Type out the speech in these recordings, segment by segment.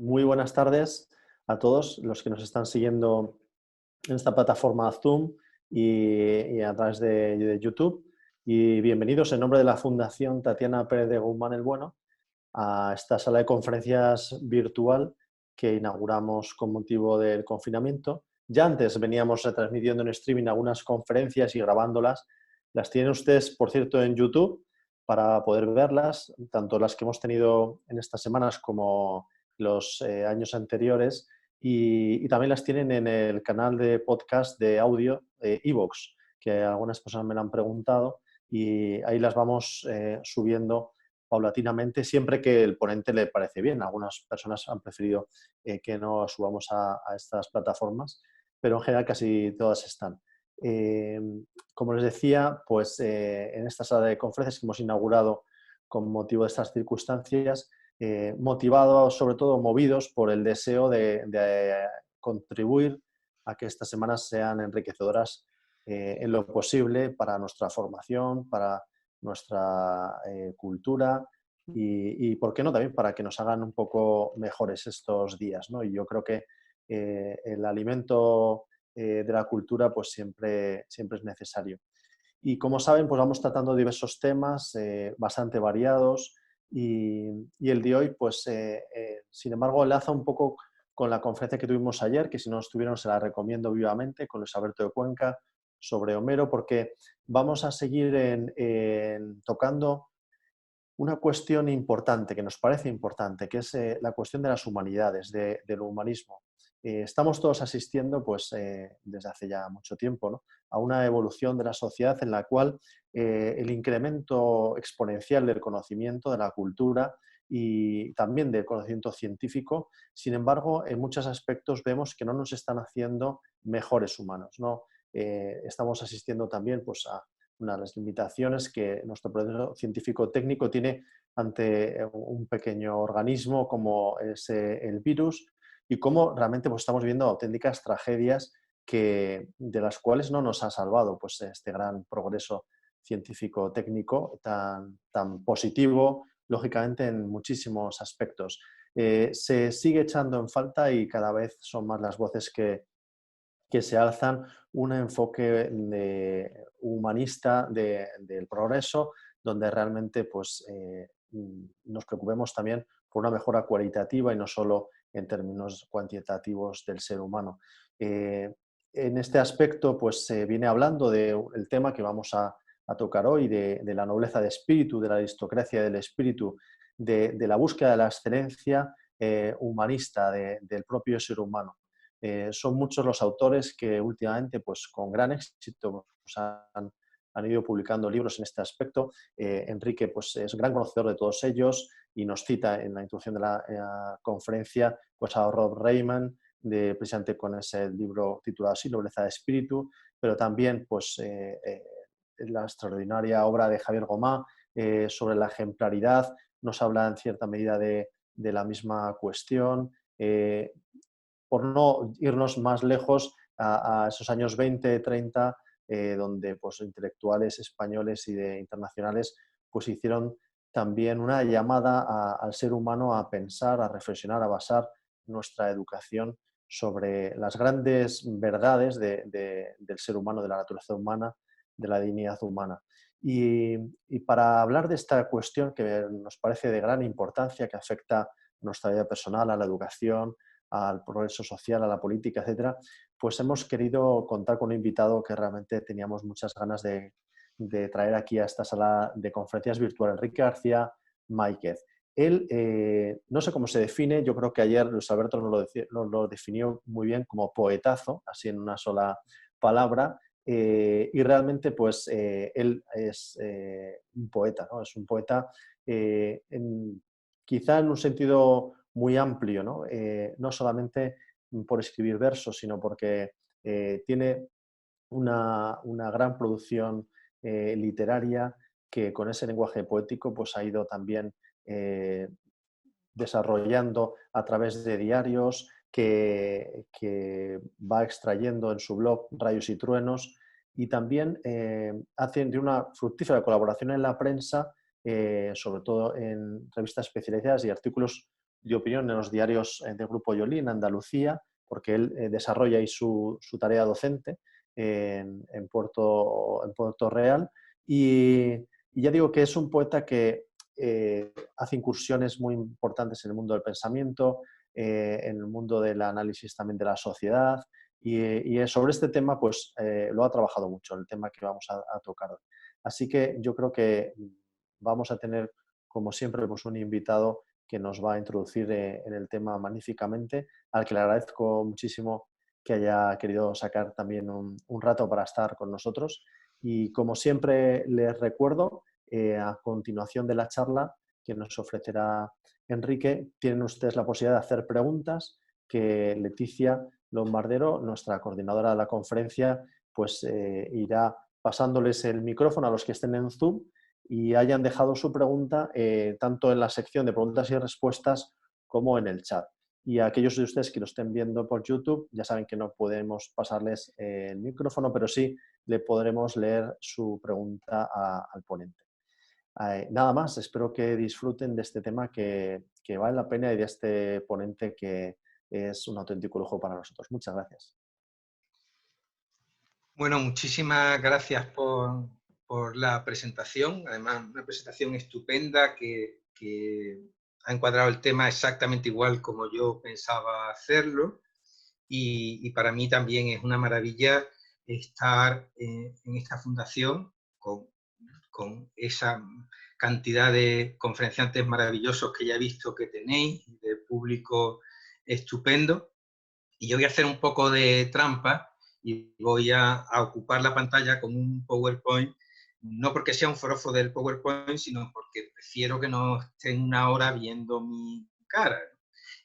Muy buenas tardes a todos los que nos están siguiendo en esta plataforma Zoom y a través de YouTube. Y bienvenidos en nombre de la Fundación Tatiana Pérez de Guzmán el Bueno a esta sala de conferencias virtual que inauguramos con motivo del confinamiento. Ya antes veníamos retransmitiendo en streaming algunas conferencias y grabándolas. Las tienen ustedes, por cierto, en YouTube para poder verlas, tanto las que hemos tenido en estas semanas como los años anteriores, y también las tienen en el canal de podcast de audio iVoox, que algunas personas me lo han preguntado, y ahí las vamos subiendo paulatinamente, siempre que el ponente le parece bien. Algunas personas han preferido que no subamos a estas plataformas, pero en general casi todas están. Eh, Como les decía, pues en esta sala de conferencias que hemos inaugurado con motivo de estas circunstancias, motivados, sobre todo movidos por el deseo de contribuir a que estas semanas sean enriquecedoras en lo posible para nuestra formación, para nuestra cultura y, ¿por qué no?, también para que nos hagan un poco mejores estos días, ¿no? Y yo creo que el alimento de la cultura pues siempre es necesario. Y como saben, pues vamos tratando diversos temas bastante variados y el de hoy, pues, sin embargo, enlaza un poco con la conferencia que tuvimos ayer, que si no estuvieron se la recomiendo vivamente, con Luis Alberto de Cuenca, sobre Homero, porque vamos a seguir tocando una cuestión importante, que nos parece importante, que es la cuestión de las humanidades, del humanismo. Estamos todos asistiendo, pues, desde hace ya mucho tiempo, ¿no?, a una evolución de la sociedad en la cual el incremento exponencial del conocimiento, de la cultura y también del conocimiento científico, sin embargo, en muchos aspectos vemos que no nos están haciendo mejores humanos, ¿no? Estamos asistiendo también, pues, a una de las limitaciones que nuestro proceso científico-técnico tiene ante un pequeño organismo como es el virus, y cómo realmente pues, estamos viendo auténticas tragedias de las cuales no nos ha salvado pues, este gran progreso científico-técnico tan positivo, lógicamente, en muchísimos aspectos. Se sigue echando en falta y cada vez son más las voces que se alzan un enfoque humanista del progreso, donde realmente pues, nos preocupemos también por una mejora cualitativa y no solo en términos cuantitativos del ser humano. En este aspecto, pues se viene hablando del tema que vamos a tocar hoy, de la nobleza de espíritu, de la aristocracia del espíritu, de la búsqueda de la excelencia humanista del propio ser humano. Son muchos los autores que últimamente, pues con gran éxito, pues, han ido publicando libros en este aspecto. Enrique pues, es un gran conocedor de todos ellos y nos cita en la introducción de la conferencia pues, a Rob Reiman, precisamente con ese libro titulado así, Nobleza de Espíritu, pero también pues, la extraordinaria obra de Javier Gomá sobre la ejemplaridad, nos habla en cierta medida de la misma cuestión. Por no irnos más lejos a esos años 20, 30, donde pues, intelectuales españoles y internacionales pues, hicieron también una llamada al ser humano a pensar, a reflexionar, a basar nuestra educación sobre las grandes verdades del ser humano, de la naturaleza humana, de la dignidad humana. Y para hablar de esta cuestión que nos parece de gran importancia, que afecta a nuestra vida personal, a la educación, al progreso social, a la política, etcétera, pues hemos querido contar con un invitado que realmente teníamos muchas ganas de traer aquí a esta sala de conferencias virtual, Enrique García Máiquez. Él, no sé cómo se define, yo creo que ayer Luis Alberto nos lo definió muy bien como poetazo, así en una sola palabra, y realmente pues él es un poeta, ¿no? Es un poeta quizá en un sentido muy amplio, ¿no? No solamente por escribir versos, sino porque tiene una gran producción literaria que con ese lenguaje poético pues, ha ido también desarrollando a través de diarios que va extrayendo en su blog Rayos y Truenos, y también hace de una fructífera colaboración en la prensa, sobre todo en revistas especializadas y artículos de opinión en los diarios del Grupo Yolí en Andalucía, porque él desarrolla ahí su tarea docente en Puerto Real. Y ya digo que es un poeta que hace incursiones muy importantes en el mundo del pensamiento, en el mundo del análisis también de la sociedad, y sobre este tema pues lo ha trabajado mucho, el tema que vamos a tocar hoy. Así que yo creo que vamos a tener, como siempre, pues un invitado que nos va a introducir en el tema magníficamente, al que le agradezco muchísimo que haya querido sacar también un rato para estar con nosotros. Y como siempre les recuerdo, a continuación de la charla que nos ofrecerá Enrique, tienen ustedes la posibilidad de hacer preguntas que Leticia Lombardero, nuestra coordinadora de la conferencia, pues irá pasándoles el micrófono a los que estén en Zoom y hayan dejado su pregunta tanto en la sección de preguntas y respuestas como en el chat. Y a aquellos de ustedes que lo estén viendo por YouTube, ya saben que no podemos pasarles el micrófono, pero sí le podremos leer su pregunta al ponente. Nada más, espero que disfruten de este tema que vale la pena y de este ponente que es un auténtico lujo para nosotros. Muchas gracias. Bueno, muchísimas gracias por la presentación. Además, una presentación estupenda que ha encuadrado el tema exactamente igual como yo pensaba hacerlo. Y para mí también es una maravilla estar en esta fundación con esa cantidad de conferenciantes maravillosos que ya he visto que tenéis, de público estupendo. Y yo voy a hacer un poco de trampa y voy a ocupar la pantalla con un PowerPoint, no porque sea un forofo del PowerPoint, sino porque prefiero que no estén una hora viendo mi cara.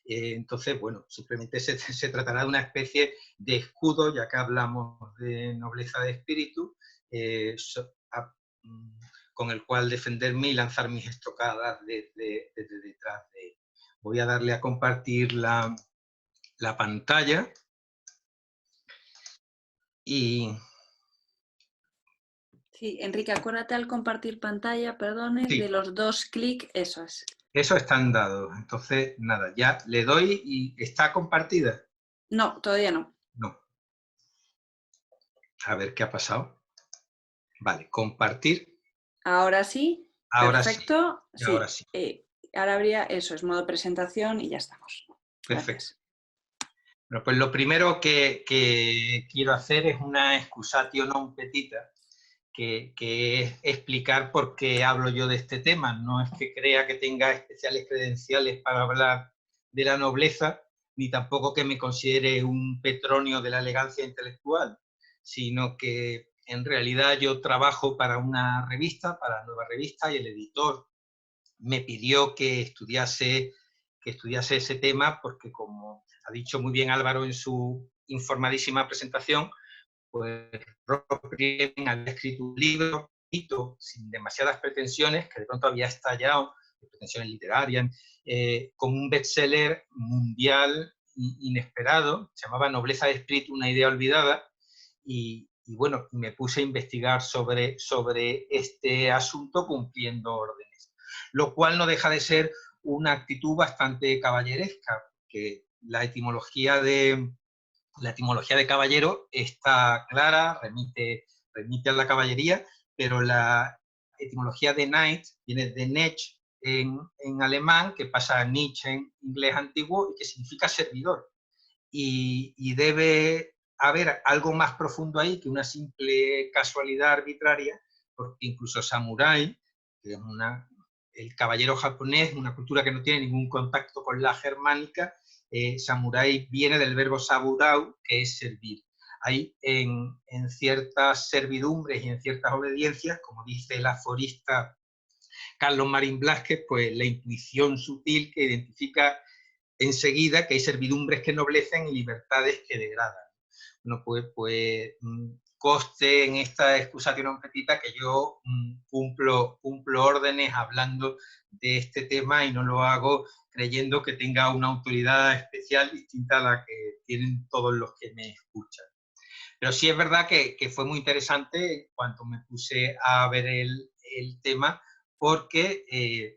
Entonces, bueno, simplemente se tratará de una especie de escudo, ya que hablamos de nobleza de espíritu, con el cual defenderme y lanzar mis estocadas desde detrás de él. Voy a darle a compartir la pantalla y... Sí, Enrique, acuérdate al compartir pantalla, perdone, Sí, de los 2 clics, eso es. eso están dados. Entonces, nada, ya le doy y ¿está compartida? No, todavía no. No. A ver qué ha pasado. Vale, compartir. Ahora sí, Ahora perfecto. sí. Ahora Sí, sí. ahora habría, eso es, modo presentación y ya estamos. Perfecto. Gracias. Bueno, pues lo primero que quiero hacer es una excusatio non petita, que es explicar por qué hablo yo de este tema. No es que crea que tenga especiales credenciales para hablar de la nobleza, ni tampoco que me considere un Petronio de la elegancia intelectual, sino que en realidad yo trabajo para una revista, para Nueva Revista, y el editor me pidió que estudiase ese tema porque, como ha dicho muy bien Álvaro en su informadísima presentación, pues Rob Brien había escrito un libro sin demasiadas pretensiones, que de pronto había estallado, de pretensiones literarias, como un bestseller mundial inesperado, se llamaba Nobleza de espíritu, una idea olvidada, y bueno, me puse a investigar sobre este asunto cumpliendo órdenes, lo cual no deja de ser una actitud bastante caballeresca, que la etimología de caballero está clara, remite a la caballería, pero la etimología de knight viene de Nech en alemán, que pasa a Nietzsche en inglés antiguo, y que significa servidor. Y debe haber algo más profundo ahí que una simple casualidad arbitraria, porque incluso samurái, que es el caballero japonés, una cultura que no tiene ningún contacto con la germánica, samurái viene del verbo saburau, que es servir. Hay en ciertas servidumbres y en ciertas obediencias, como dice el aforista Carlos Marín Blázquez, pues la intuición sutil que identifica enseguida que hay servidumbres que ennoblecen y libertades que degradan. Bueno, pues conste en esta excusatio non petita que yo cumplo órdenes hablando de este tema y no lo hago creyendo que tenga una autoridad especial distinta a la que tienen todos los que me escuchan. Pero sí es verdad que fue muy interesante cuando me puse a ver el tema, porque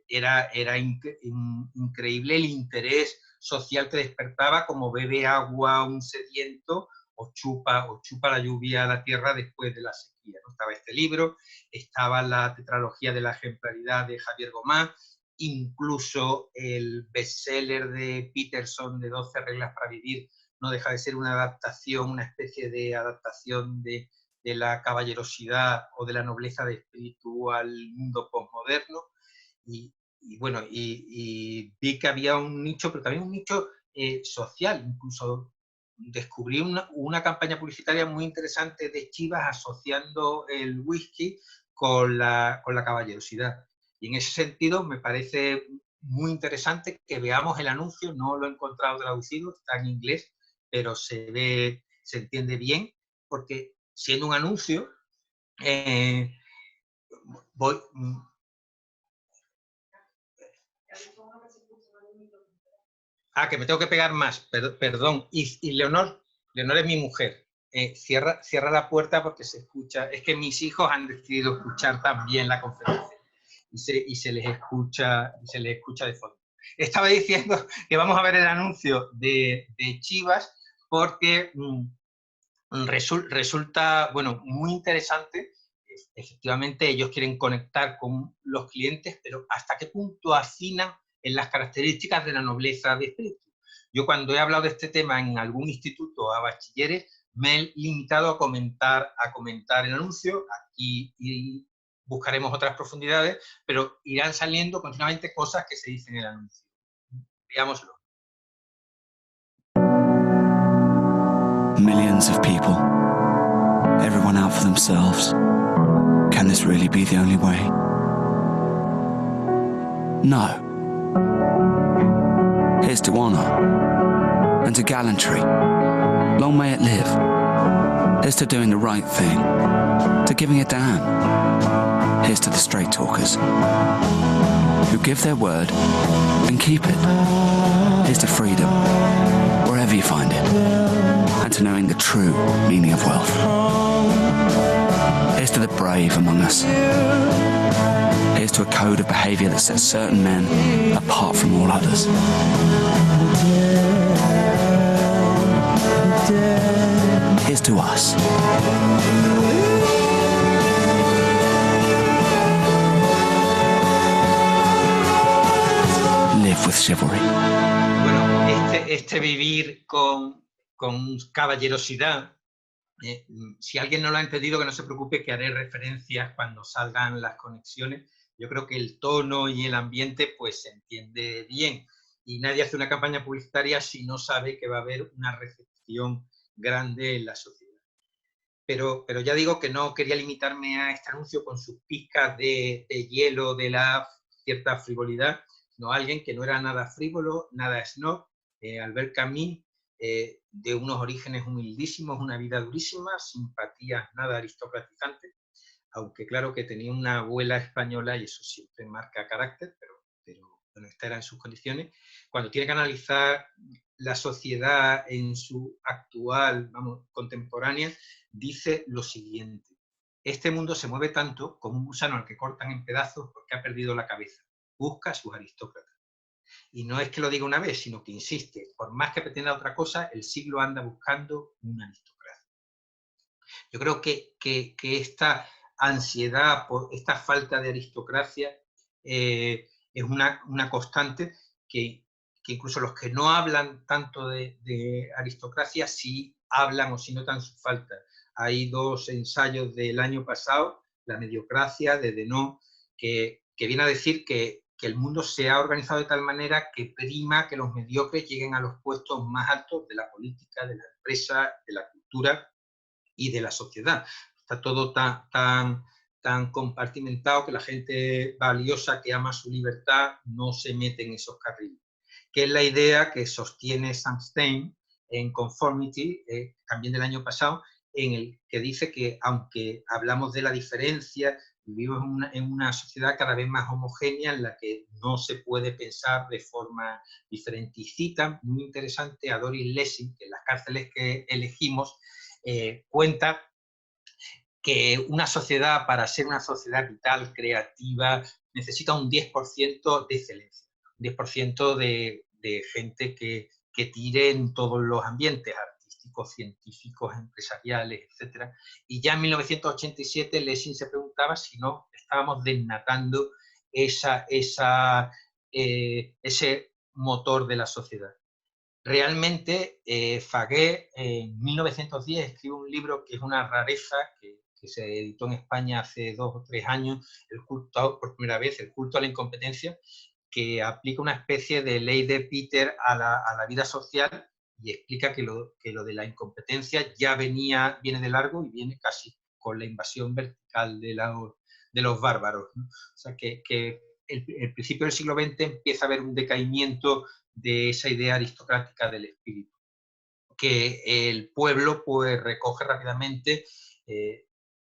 era increíble el interés social que despertaba, como bebe agua un sediento o chupa la lluvia a la tierra después de la sequía, ¿no? Estaba este libro, estaba la tetralogía de la ejemplaridad de Javier Gomá, incluso el bestseller de Peterson de 12 reglas para vivir no deja de ser una adaptación, una especie de adaptación de la caballerosidad o de la nobleza de espíritu al mundo posmoderno. Y bueno, y vi que había un nicho, pero también un nicho social. Incluso descubrí una campaña publicitaria muy interesante de Chivas asociando el whisky con la caballerosidad. Y en ese sentido me parece muy interesante que veamos el anuncio. No lo he encontrado traducido, está en inglés, pero se entiende bien, porque siendo un anuncio, que me tengo que pegar más, perdón. Y Leonor es mi mujer. Cierra la puerta porque se escucha. Es que mis hijos han decidido escuchar también la conferencia y se les escucha de fondo. Estaba diciendo que vamos a ver el anuncio de Chivas porque resulta, bueno, muy interesante. Efectivamente, ellos quieren conectar con los clientes, pero ¿hasta qué punto afinan en las características de la nobleza de espíritu? Yo cuando he hablado de este tema en algún instituto a bachilleres, me he limitado a comentar el anuncio. Aquí y buscaremos otras profundidades, pero irán saliendo continuamente cosas que se dicen en el anuncio. Veámoslo. Millions of people, everyone out for themselves. Can this really be the only way? No. Here's to honor and to gallantry. Long may it live. Here's to doing the right thing, to giving a damn. Here's to the straight talkers who give their word and keep it. Here's to freedom, wherever you find it, and to knowing the true meaning of wealth. Here's to the brave among us. Here's to a code of behaviour that sets certain men apart from all others. Here's to us. Live with chivalry. Bueno, este vivir con caballerosidad, si alguien no lo ha entendido, que no se preocupe, que haré referencias cuando salgan las conexiones. Yo creo que el tono y el ambiente pues se entiende bien, y nadie hace una campaña publicitaria si no sabe que va a haber una recepción grande en la sociedad. Pero ya digo que no quería limitarme a este anuncio con sus pizcas de hielo de la cierta frivolidad, sino a alguien que no era nada frívolo, nada snob, Albert Camus, de unos orígenes humildísimos, una vida durísima, simpatías nada aristocratizantes, aunque claro que tenía una abuela española y eso siempre marca carácter, pero bueno, estas eran sus condiciones. Cuando tiene que analizar la sociedad en su actual, contemporánea, dice lo siguiente: este mundo se mueve tanto como un gusano al que cortan en pedazos porque ha perdido la cabeza, busca a sus aristócratas. Y no es que lo diga una vez, sino que insiste, por más que pretenda otra cosa, el siglo anda buscando una aristocracia. Yo creo que esta ansiedad por esta falta de aristocracia es una constante que incluso los que no hablan tanto de aristocracia sí hablan o sí notan su falta. Hay dos ensayos del año pasado, La mediocracia, de Denot, que viene a decir que el mundo se ha organizado de tal manera que prima que los mediocres lleguen a los puestos más altos de la política, de la empresa, de la cultura y de la sociedad. Está todo tan compartimentado que la gente valiosa que ama su libertad no se mete en esos carriles, que es la idea que sostiene Sam Stein en Conformity, también del año pasado, en el que dice que aunque hablamos de la diferencia, vivimos en una sociedad cada vez más homogénea en la que no se puede pensar de forma diferente. Y cita, muy interesante, a Doris Lessing, que en Las cárceles que elegimos, cuenta que una sociedad, para ser una sociedad vital, creativa, necesita un 10% de excelencia, un 10% de gente que tire en todos los ambientes, artísticos, científicos, empresariales, etc. Y ya en 1987 Lessing se preguntaba si no estábamos desnatando ese motor de la sociedad. Realmente, Faguet en 1910 escribe un libro que es una rareza, que se editó en España hace 2 o 3 años, por primera vez, El culto a la incompetencia, que aplica una especie de ley de Peter a la vida social y explica que lo de la incompetencia ya viene de largo y viene casi con la invasión vertical de los bárbaros, ¿no? O sea, que el principio del siglo XX empieza a haber un decaimiento de esa idea aristocrática del espíritu, que el pueblo pues recoge rápidamente,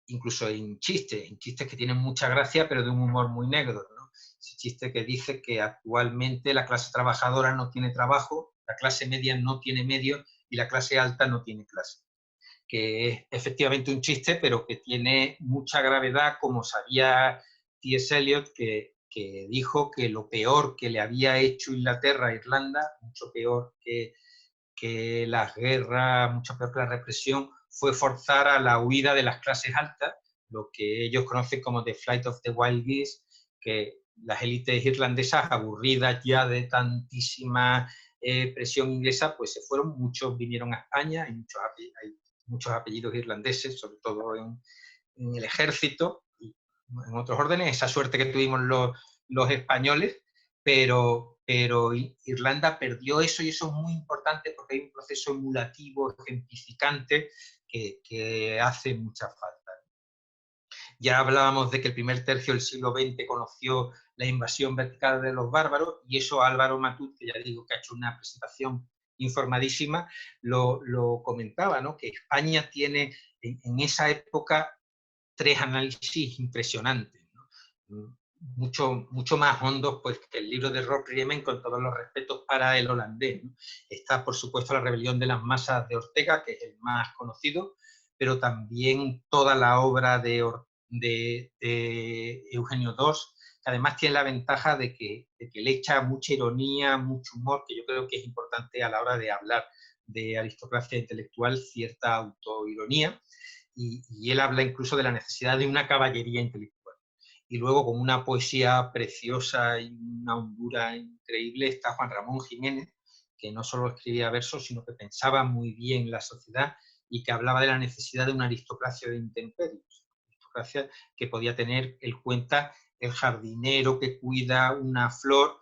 incluso en chistes que tienen mucha gracia, pero de un humor muy negro, ¿no? Ese chiste que dice que actualmente la clase trabajadora no tiene trabajo, la clase media no tiene medios y la clase alta no tiene clase. Que es efectivamente un chiste, pero que tiene mucha gravedad, como sabía T.S. Eliot, que dijo que lo peor que le había hecho Inglaterra a Irlanda, mucho peor que las guerras, mucho peor que la represión, fue forzar a la huida de las clases altas, lo que ellos conocen como The Flight of the Wild Geese, que las élites irlandesas, aburridas ya de tantísima presión inglesa, pues se fueron, muchos vinieron a España, hay muchos apellidos irlandeses, sobre todo en el ejército y en otros órdenes, esa suerte que tuvimos los españoles, pero Irlanda perdió eso, y eso es muy importante porque hay un proceso emulativo, ejemplificante, que hace mucha falta. Ya hablábamos de que el primer tercio del siglo XX conoció la invasión vertical de los bárbaros, y eso Álvaro Matut, que ya digo que ha hecho una presentación informadísima, lo comentaba, ¿no? Que España tiene en esa época 3 análisis impresionantes, ¿no? Mucho más hondos pues, que el libro de Rob Riemen, con todos los respetos para el holandés, ¿no? Está, por supuesto, La rebelión de las masas de Ortega, que es el más conocido, pero también toda la obra de Eugenio II, que además tiene la ventaja de que le echa mucha ironía, mucho humor, que yo creo que es importante a la hora de hablar de aristocracia intelectual, cierta autoironía, y él habla incluso de la necesidad de una caballería intelectual. Y luego, con una poesía preciosa y una hondura increíble, está Juan Ramón Jiménez, que no solo escribía versos, sino que pensaba muy bien la sociedad y que hablaba de la necesidad de una aristocracia de intemperios, aristocracia que podía tener en cuenta el jardinero que cuida una flor,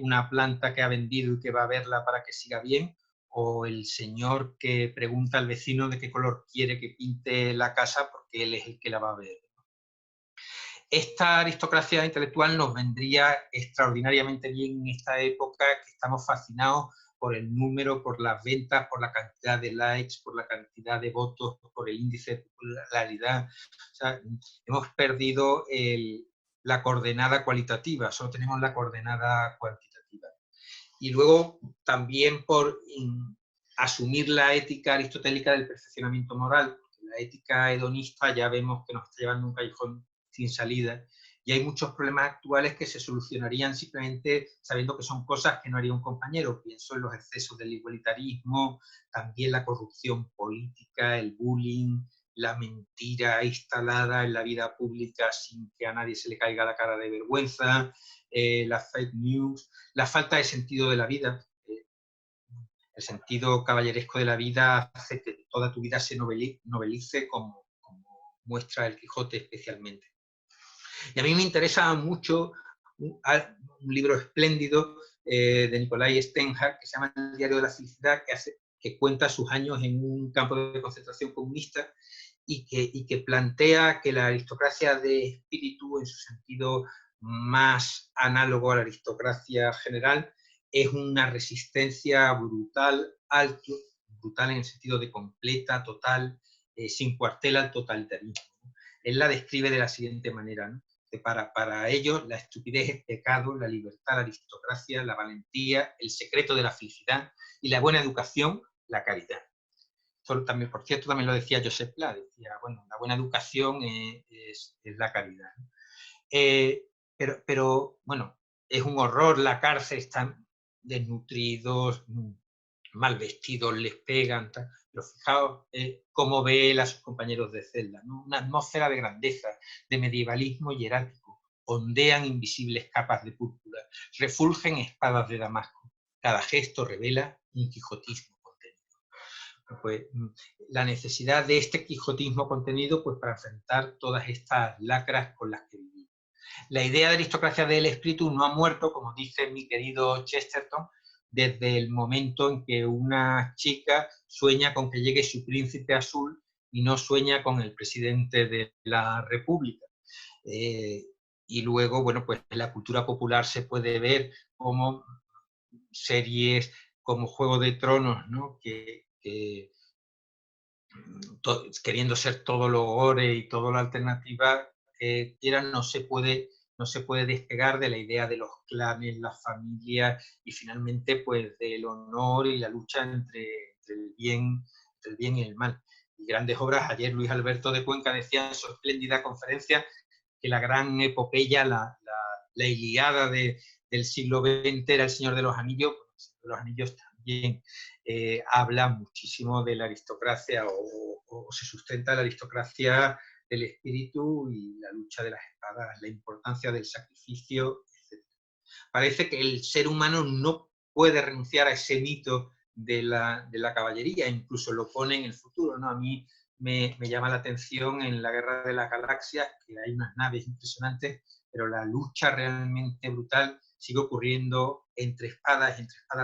una planta que ha vendido y que va a verla para que siga bien, o el señor que pregunta al vecino de qué color quiere que pinte la casa porque él es el que la va a ver. Esta aristocracia intelectual nos vendría extraordinariamente bien en esta época, que estamos fascinados por el número, por las ventas, por la cantidad de likes, por la cantidad de votos, por el índice de popularidad. O sea, hemos perdido la coordenada cualitativa, solo tenemos la coordenada cuantitativa. Y luego también por asumir la ética aristotélica del perfeccionamiento moral, porque la ética hedonista ya vemos que nos está llevando a un callejón sin salida, y hay muchos problemas actuales que se solucionarían simplemente sabiendo que son cosas que no haría un compañero. Pienso en los excesos del igualitarismo, también la corrupción política, el bullying, la mentira instalada en la vida pública sin que a nadie se le caiga la cara de vergüenza, las fake news, la falta de sentido de la vida. El sentido caballeresco de la vida hace que toda tu vida se novelice, como muestra el Quijote especialmente. Y a mí me interesa mucho un libro espléndido de Nikolai Steinhardt, que se llama El diario de la felicidad, que cuenta sus años en un campo de concentración comunista, y que plantea que la aristocracia de espíritu, en su sentido más análogo a la aristocracia general, es una resistencia brutal en el sentido de completa, total, sin cuartel al totalitarismo. Él la describe de la siguiente manera, ¿no? Que para ellos la estupidez es pecado, la libertad, la aristocracia, la valentía, el secreto de la felicidad, y la buena educación, la caridad. esto también, por cierto, también lo decía Josep Pla, decía, bueno, la buena educación es la calidad, ¿no? Pero, bueno, es un horror la cárcel, están desnutridos, mal vestidos, les pegan, tal. Pero fijaos cómo ve él a sus compañeros de celda, ¿no? Una atmósfera de grandeza, de medievalismo hierático, ondean invisibles capas de púrpura, refulgen espadas de Damasco, cada gesto revela un quijotismo contenido. Pues, la necesidad de este quijotismo contenido, pues, para enfrentar todas estas lacras con las que vivimos. La idea de aristocracia del espíritu no ha muerto, como dice mi querido Chesterton, desde el momento en que una chica sueña con que llegue su príncipe azul y no sueña con el presidente de la República. Y luego, bueno, pues en la cultura popular se puede ver como series como Juego de Tronos, ¿no? Queriendo ser todo lo gore y toda la alternativa que quieran, no se puede despegar de la idea de los clanes, las familias y finalmente, pues, del honor y la lucha entre el bien y el mal. Y grandes obras, ayer Luis Alberto de Cuenca decía en su espléndida conferencia que la gran epopeya, la Ilíada del siglo XX era El Señor de los Anillos. El Señor de los Anillos también habla muchísimo de la aristocracia o se sustenta la aristocracia del espíritu y la lucha de las espadas, la importancia del sacrificio, etc. Parece que el ser humano no puede renunciar a ese mito de la caballería, incluso lo pone en el futuro, ¿no? A mí me llama la atención en la Guerra de las Galaxias, que hay unas naves impresionantes, pero la lucha realmente brutal sigue ocurriendo entre espadas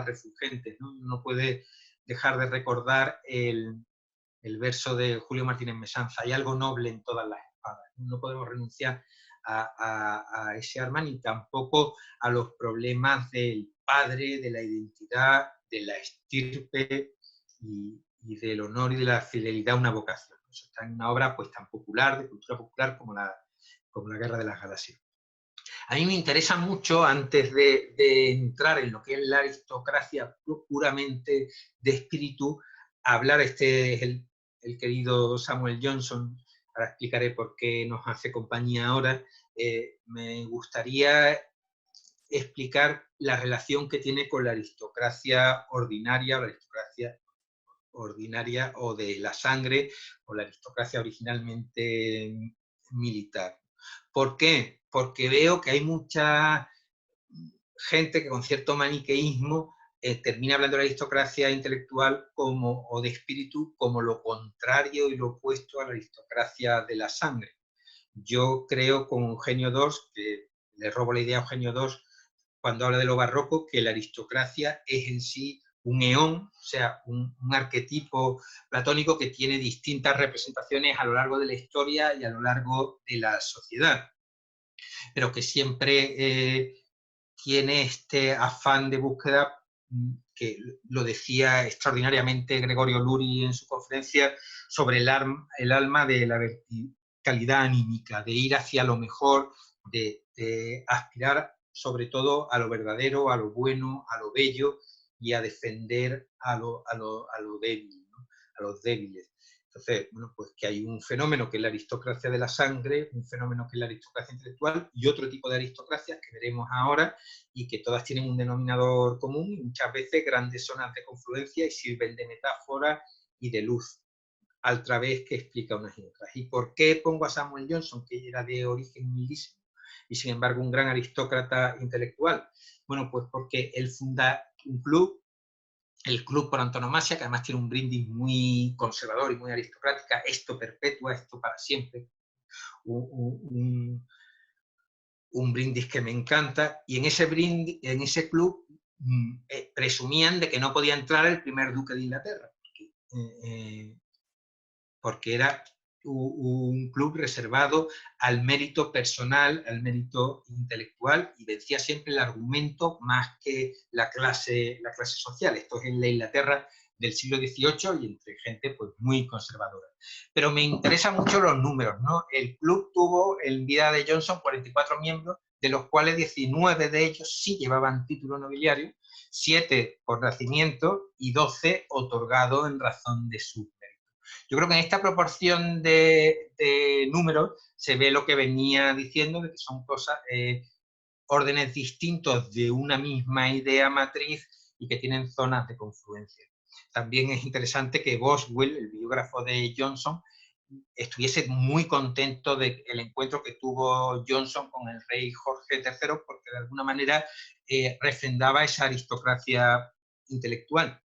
refulgentes, ¿no? No puede dejar de recordar el verso de Julio Martínez Mesanza: hay algo noble en todas las espadas. No podemos renunciar a ese arma, ni tampoco a los problemas del padre, de la identidad, de la estirpe y del honor y de la fidelidad a una vocación. Eso está en una obra, pues, tan popular, de cultura popular, como la Guerra de las Galaxias. A mí me interesa mucho, antes de entrar en lo que es la aristocracia puramente de espíritu, hablar, este es el querido Samuel Johnson, ahora explicaré por qué nos hace compañía ahora. Me gustaría explicar la relación que tiene con la aristocracia ordinaria, o la aristocracia ordinaria o de la sangre, o la aristocracia originalmente militar. ¿Por qué? Porque veo que hay mucha gente que con cierto maniqueísmo termina hablando de la aristocracia intelectual o de espíritu como lo contrario y lo opuesto a la aristocracia de la sangre. Yo creo con Eugenio II, que le robo la idea a Eugenio II cuando habla de lo barroco, que la aristocracia es en sí un eón, o sea, un arquetipo platónico que tiene distintas representaciones a lo largo de la historia y a lo largo de la sociedad, pero que siempre tiene este afán de búsqueda, que lo decía extraordinariamente Gregorio Luri en su conferencia, sobre el alma de la verticalidad anímica, de ir hacia lo mejor, de aspirar sobre todo a lo verdadero, a lo bueno, a lo bello, y a defender a lo débil, ¿no? A los débiles. Entonces, bueno, pues que hay un fenómeno que es la aristocracia de la sangre, un fenómeno que es la aristocracia intelectual y otro tipo de aristocracias que veremos ahora, y que todas tienen un denominador común y muchas veces grandes zonas de confluencia y sirven de metáfora y de luz al través que explica unas y otras. ¿Y por qué pongo a Samuel Johnson, que era de origen humildísimo y sin embargo un gran aristócrata intelectual? Bueno, pues porque él funda un club, el club por antonomasia, que además tiene un brindis muy conservador y muy aristocrática: esto perpetua, esto para siempre. Un brindis que me encanta, y en ese brindis, en ese club, presumían de que no podía entrar el primer duque de Inglaterra, porque era un club reservado al mérito personal, al mérito intelectual, y vencía siempre el argumento más que la clase social. Esto es en la Inglaterra del siglo XVIII y entre gente, pues, muy conservadora. Pero me interesan mucho los números, ¿no? El club tuvo en vida de Johnson 44 miembros, de los cuales 19 de ellos sí llevaban título nobiliario, 7 por nacimiento y 12 otorgados en razón de sus méritos. Yo creo que en esta proporción de números se ve lo que venía diciendo, de que son cosas, órdenes distintos de una misma idea matriz y que tienen zonas de confluencia. También es interesante que Boswell, el biógrafo de Johnson, estuviese muy contento del encuentro que tuvo Johnson con el rey Jorge III, porque de alguna manera refrendaba esa aristocracia intelectual.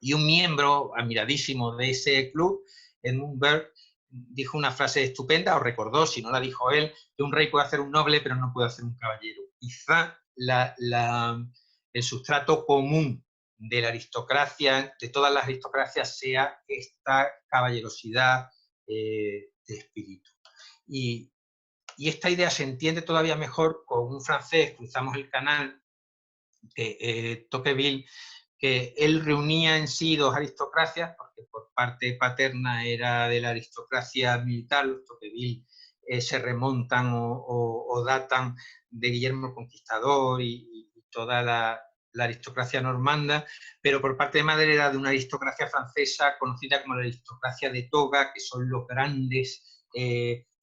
Y un miembro admiradísimo de ese club, Edmund Burke, dijo una frase estupenda, o recordó, si no la dijo él, que un rey puede hacer un noble, pero no puede hacer un caballero. Quizá el sustrato común de la aristocracia, de todas las aristocracias, sea esta caballerosidad de espíritu. Y esta idea se entiende todavía mejor con un francés, cruzamos el canal, Tocqueville, que él reunía en sí dos aristocracias, porque por parte paterna era de la aristocracia militar, los Tocqueville se remontan o datan de Guillermo el Conquistador y toda la aristocracia normanda, pero por parte de madre era de una aristocracia francesa conocida como la aristocracia de toga, que son los grandes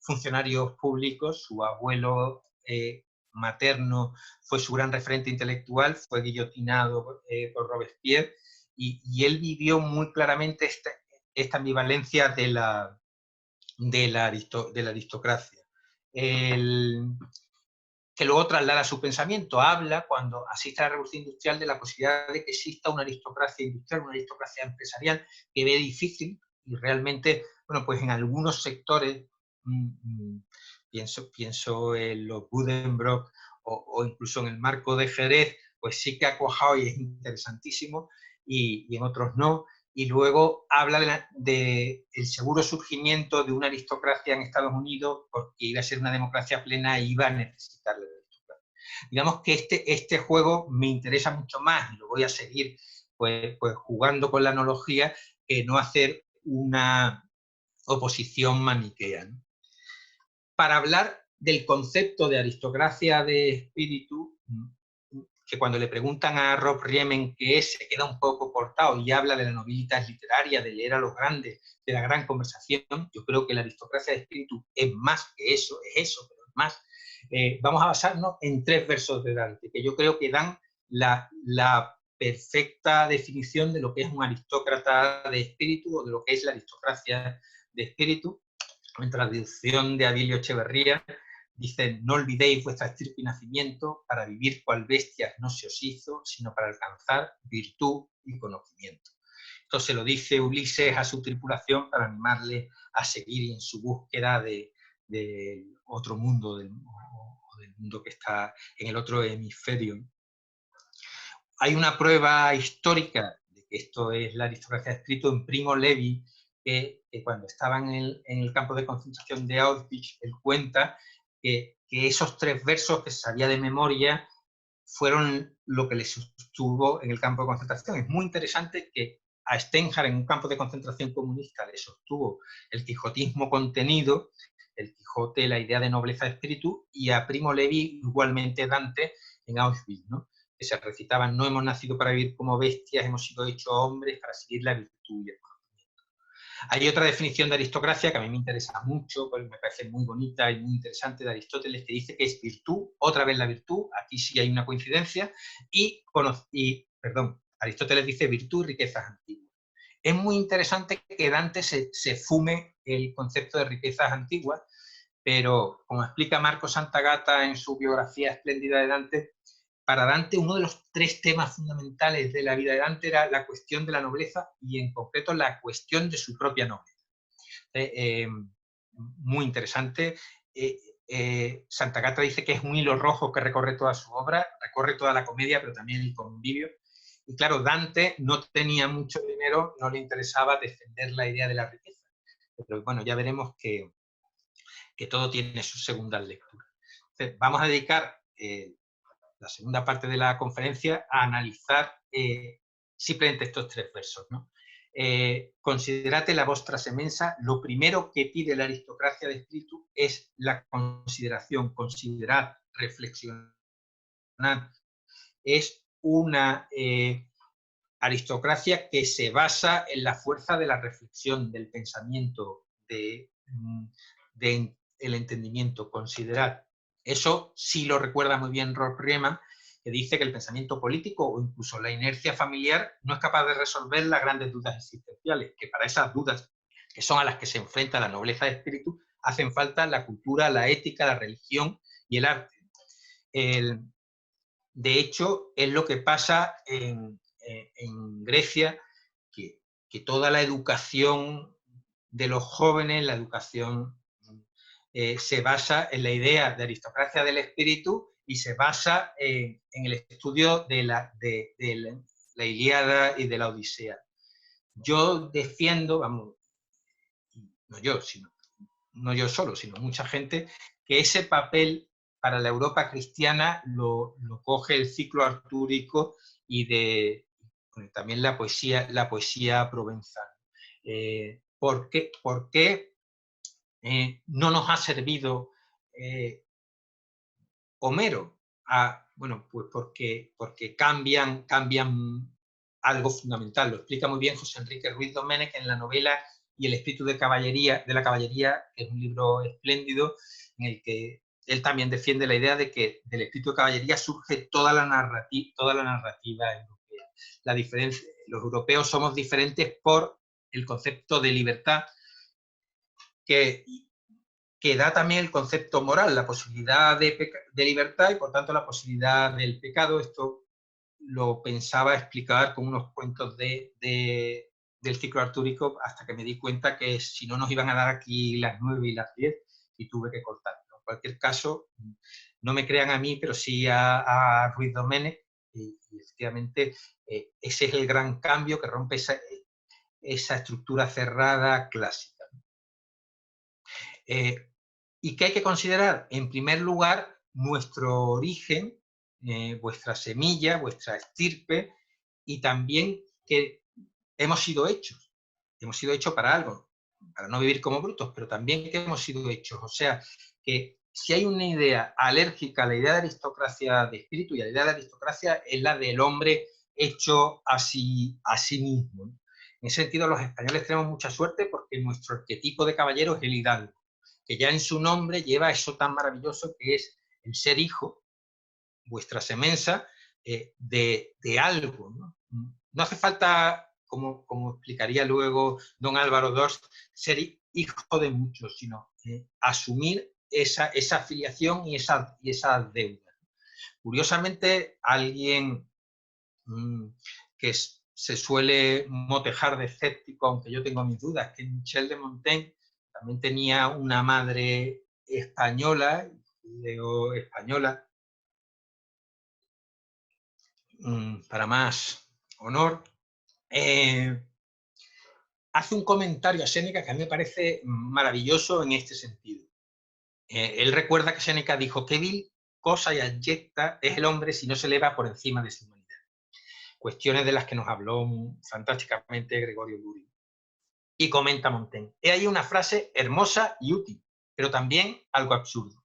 funcionarios públicos. Su abuelo materno fue su gran referente intelectual, fue guillotinado por Robespierre, y él vivió muy claramente esta ambivalencia de la aristocracia. Que luego traslada su pensamiento, habla cuando asiste a la Revolución Industrial de la posibilidad de que exista una aristocracia industrial, una aristocracia empresarial, que ve difícil, y realmente, bueno, pues en algunos sectores, pienso en los Buddenbrook o incluso en el marco de Jerez, pues sí que ha cuajado y es interesantísimo, y en otros no. Y luego habla del seguro surgimiento de una aristocracia en Estados Unidos, porque iba a ser una democracia plena e iba a necesitar la aristocracia. Digamos que este juego me interesa mucho más, y lo voy a seguir pues jugando con la analogía, que no hacer una oposición maniquea, ¿no? Para hablar del concepto de aristocracia de espíritu, que cuando le preguntan a Rob Riemen qué es, se queda un poco cortado y habla de la nobilitas literaria, de leer a los grandes, de la gran conversación. Yo creo que la aristocracia de espíritu es más que eso, es eso, pero es más. Vamos a basarnos en 3 versos de Dante, que yo creo que dan la perfecta definición de lo que es un aristócrata de espíritu, o de lo que es la aristocracia de espíritu. En traducción de Abilio Echeverría, dice: no olvidéis vuestra estirpe y nacimiento, para vivir cual bestias no se os hizo, sino para alcanzar virtud y conocimiento. Esto se lo dice Ulises a su tripulación para animarle a seguir en su búsqueda de otro mundo, del mundo que está en el otro hemisferio. Hay una prueba histórica de que esto es la aristocracia de espíritu en Primo Levi, que cuando estaban en el campo de concentración de Auschwitz, él cuenta que esos 3 versos que se sabía de memoria fueron lo que le sostuvo en el campo de concentración. Es muy interesante que a Steinhardt, en un campo de concentración comunista, le sostuvo el quijotismo contenido, el Quijote, la idea de nobleza de espíritu, y a Primo Levi igualmente Dante en Auschwitz, ¿no? Que se recitaban: no hemos nacido para vivir como bestias, hemos sido hechos hombres para seguir la virtud y el conocimiento. Hay otra definición de aristocracia que a mí me interesa mucho, porque me parece muy bonita y muy interesante, de Aristóteles, que dice que es virtud, otra vez la virtud, aquí sí hay una coincidencia, Aristóteles dice virtud y riquezas antiguas. Es muy interesante que Dante se fume el concepto de riquezas antiguas, pero como explica Marco Santagata en su biografía espléndida de Dante, para Dante uno de los 3 temas fundamentales de la vida de Dante era la cuestión de la nobleza, y en concreto la cuestión de su propia nobleza. Muy interesante. Santagata dice que es un hilo rojo que recorre toda su obra, recorre toda la comedia, pero también el convivio. Y claro, Dante no tenía mucho dinero, no le interesaba defender la idea de la riqueza. Pero bueno, ya veremos que todo tiene sus segundas lecturas. Entonces, vamos a dedicar la segunda parte de la conferencia a analizar simplemente estos 3 versos, ¿no? Considerate la vostra semensa. Lo primero que pide la aristocracia de espíritu es la consideración, considerar, reflexionar. Es una aristocracia que se basa en la fuerza de la reflexión, del pensamiento, del entendimiento. Considerar. Eso sí lo recuerda muy bien Rolf Riemann, que dice que el pensamiento político o incluso la inercia familiar no es capaz de resolver las grandes dudas existenciales, que para esas dudas, que son a las que se enfrenta la nobleza de espíritu, hacen falta la cultura, la ética, la religión y el arte. De hecho, es lo que pasa en Grecia, que toda la educación de los jóvenes, la educación se basa en la idea de aristocracia del espíritu y se basa en el estudio de la Ilíada y de la Odisea. Yo defiendo, vamos, no yo solo, sino mucha gente, que ese papel para la Europa cristiana lo coge el ciclo artúrico y también la poesía provenzal. ¿Por qué no nos ha servido Homero? Bueno, pues porque cambian algo fundamental. Lo explica muy bien José Enrique Ruiz Domènech en la novela Y el espíritu de la caballería, que es un libro espléndido en el que él también defiende la idea de que del espíritu de caballería surge toda la narrativa europea. La diferencia, los europeos somos diferentes por el concepto de libertad que da también el concepto moral, la posibilidad de libertad y por tanto la posibilidad del pecado. Esto lo pensaba explicar con unos cuentos del ciclo artúrico hasta que me di cuenta que si no nos iban a dar aquí las 9 y las 10 y tuve que cortarlo. En cualquier caso, no me crean a mí, pero sí a Ruiz Domènech, y efectivamente ese es el gran cambio que rompe esa estructura cerrada clásica. ¿Y qué hay que considerar? En primer lugar, nuestro origen, vuestra semilla, vuestra estirpe, y también que hemos sido hechos para algo, para no vivir como brutos, pero también que hemos sido hechos. O sea, que si hay una idea alérgica a la idea de aristocracia de espíritu, y a la idea de aristocracia es la del hombre hecho a sí mismo. En ese sentido, los españoles tenemos mucha suerte porque nuestro arquetipo de caballero es el hidalgo, que ya en su nombre lleva eso tan maravilloso que es el ser hijo, vuestra semensa, de algo, ¿no? No hace falta, como explicaría luego don Álvaro Dorst, ser hijo de muchos, sino asumir esa filiación y esa deuda. Curiosamente, alguien que se suele motejar de escéptico, aunque yo tengo mis dudas, que Michel de Montaigne también tenía una madre española, española, para más honor, hace un comentario a Séneca que a mí me parece maravilloso en este sentido. Él recuerda que Séneca dijo: qué vil cosa y abyecta es el hombre si no se eleva por encima de su humanidad. Cuestiones de las que nos habló fantásticamente Gregorio Lurio. Y comenta Montaigne: he ahí una frase hermosa y útil, pero también algo absurdo.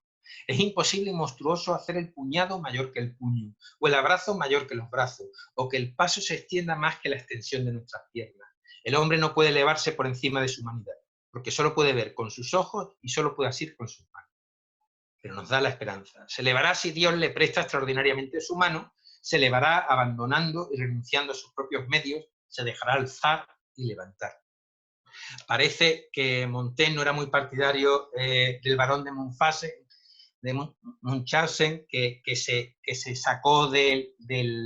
Es imposible y monstruoso hacer el puñado mayor que el puño, o el abrazo mayor que los brazos, o que el paso se extienda más que la extensión de nuestras piernas. El hombre no puede elevarse por encima de su humanidad, porque solo puede ver con sus ojos y solo puede asir con sus manos. Pero nos da la esperanza. Se elevará si Dios le presta extraordinariamente su mano, se elevará abandonando y renunciando a sus propios medios, se dejará alzar y levantar. Parece que Montaigne no era muy partidario del barón de Munchausen, que se sacó del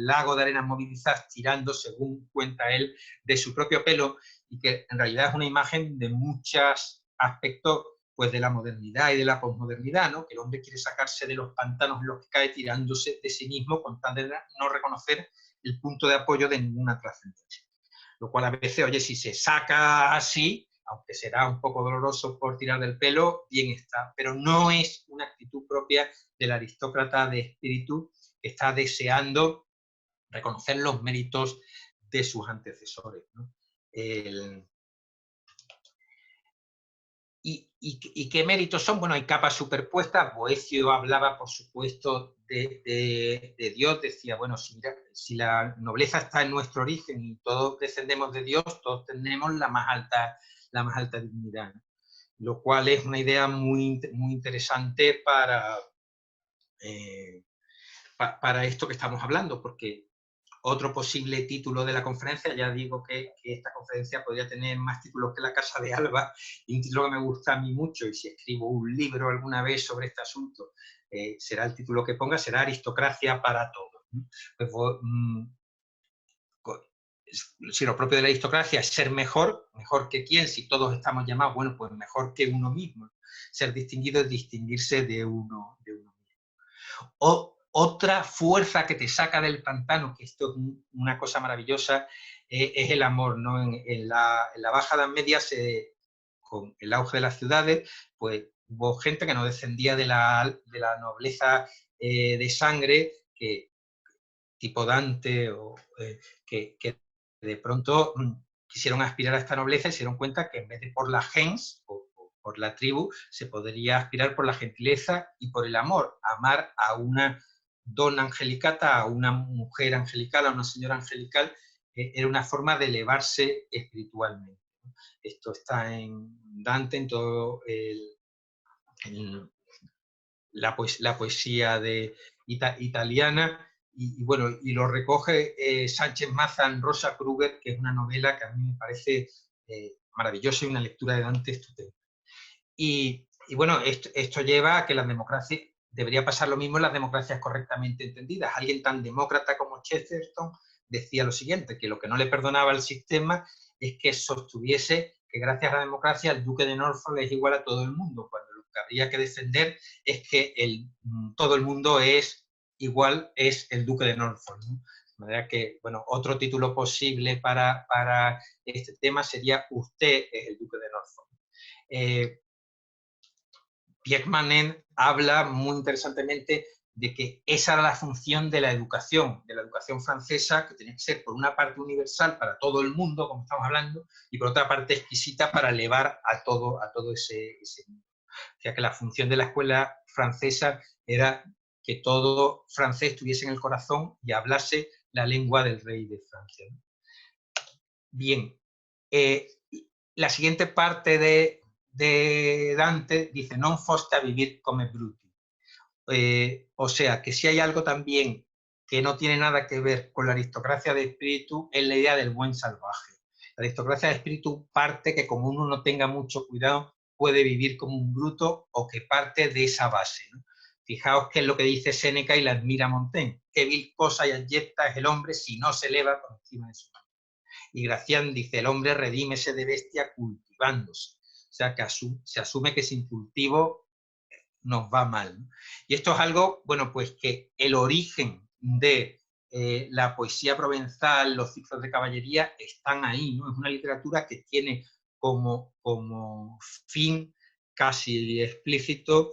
lago de arenas movilizadas tirando, según cuenta él, de su propio pelo, y que en realidad es una imagen de muchos aspectos pues, de la modernidad y de la posmodernidad, ¿no? Que el hombre quiere sacarse de los pantanos en los que cae tirándose de sí mismo con tal de no reconocer el punto de apoyo de ninguna trascendencia. Lo cual a veces, oye, si se saca así, aunque será un poco doloroso por tirar del pelo, bien está, pero no es una actitud propia del aristócrata de espíritu que está deseando reconocer los méritos de sus antecesores, ¿no? ¿Y qué méritos son? Bueno, hay capas superpuestas. Boecio hablaba, por supuesto, de Dios. Decía, bueno, si la nobleza está en nuestro origen y todos descendemos de Dios, todos tenemos la más alta dignidad, ¿no? Lo cual es una idea muy interesante para esto que estamos hablando, porque otro posible título de la conferencia, ya digo que esta conferencia podría tener más títulos que la Casa de Alba, y un título que me gusta a mí mucho, y si escribo un libro alguna vez sobre este asunto, será el título que ponga, será Aristocracia para todos, ¿no? Si lo propio de la aristocracia es ser mejor que quién, si todos estamos llamados, bueno, pues mejor que uno mismo. Ser distinguido es distinguirse de uno mismo. Otra fuerza que te saca del pantano, que esto es una cosa maravillosa, es el amor, ¿no? En la Baja Edad Media, con el auge de las ciudades, pues hubo gente que no descendía de la nobleza de sangre, tipo Dante, que de pronto quisieron aspirar a esta nobleza y se dieron cuenta que en vez de por la gens, por la tribu, se podría aspirar por la gentileza y por el amor. Amar a una donna angelicata, a una mujer angelical, a una señora angelical, era una forma de elevarse espiritualmente. Esto está en Dante, en todo la poesía italiana, y bueno, y lo recoge Sánchez Mazza en Rosa Kruger, que es una novela que a mí me parece maravillosa y una lectura de Dante estupenda. Y bueno, esto lleva a que las democracias, debería pasar lo mismo en las democracias correctamente entendidas. Alguien tan demócrata como Chesterton decía lo siguiente, que lo que no le perdonaba al sistema es que sostuviese que gracias a la democracia el duque de Norfolk es igual a todo el mundo, cuando lo que habría que defender es que todo el mundo es igual, es el duque de Norfolk, ¿no? De manera que, bueno, otro título posible para este tema sería Usted es el duque de Norfolk. Pierre Manent habla muy interesantemente de que esa era la función de la educación francesa, que tenía que ser por una parte universal para todo el mundo, como estamos hablando, y por otra parte exquisita para elevar a todo ese mundo. O sea que la función de la escuela francesa era que todo francés tuviese en el corazón y hablase la lengua del rey de Francia. Bien, la siguiente parte de Dante dice non foste a vivir come bruti. O sea, que si hay algo también que no tiene nada que ver con la aristocracia de espíritu, es la idea del buen salvaje. La aristocracia de espíritu parte que como uno no tenga mucho cuidado, puede vivir como un bruto, o que parte de esa base, ¿no? Fijaos qué es lo que dice Séneca y la admira Montaigne. Qué vil cosa y abyecta es el hombre si no se eleva por encima de su mano. Y Gracián dice, el hombre redímese de bestia cultivándose. O sea, que se asume que sin cultivo nos va mal, ¿no? Y esto es algo, bueno, pues que el origen de la poesía provenzal, los ciclos de caballería, están ahí, ¿no? Es una literatura que tiene como fin casi explícito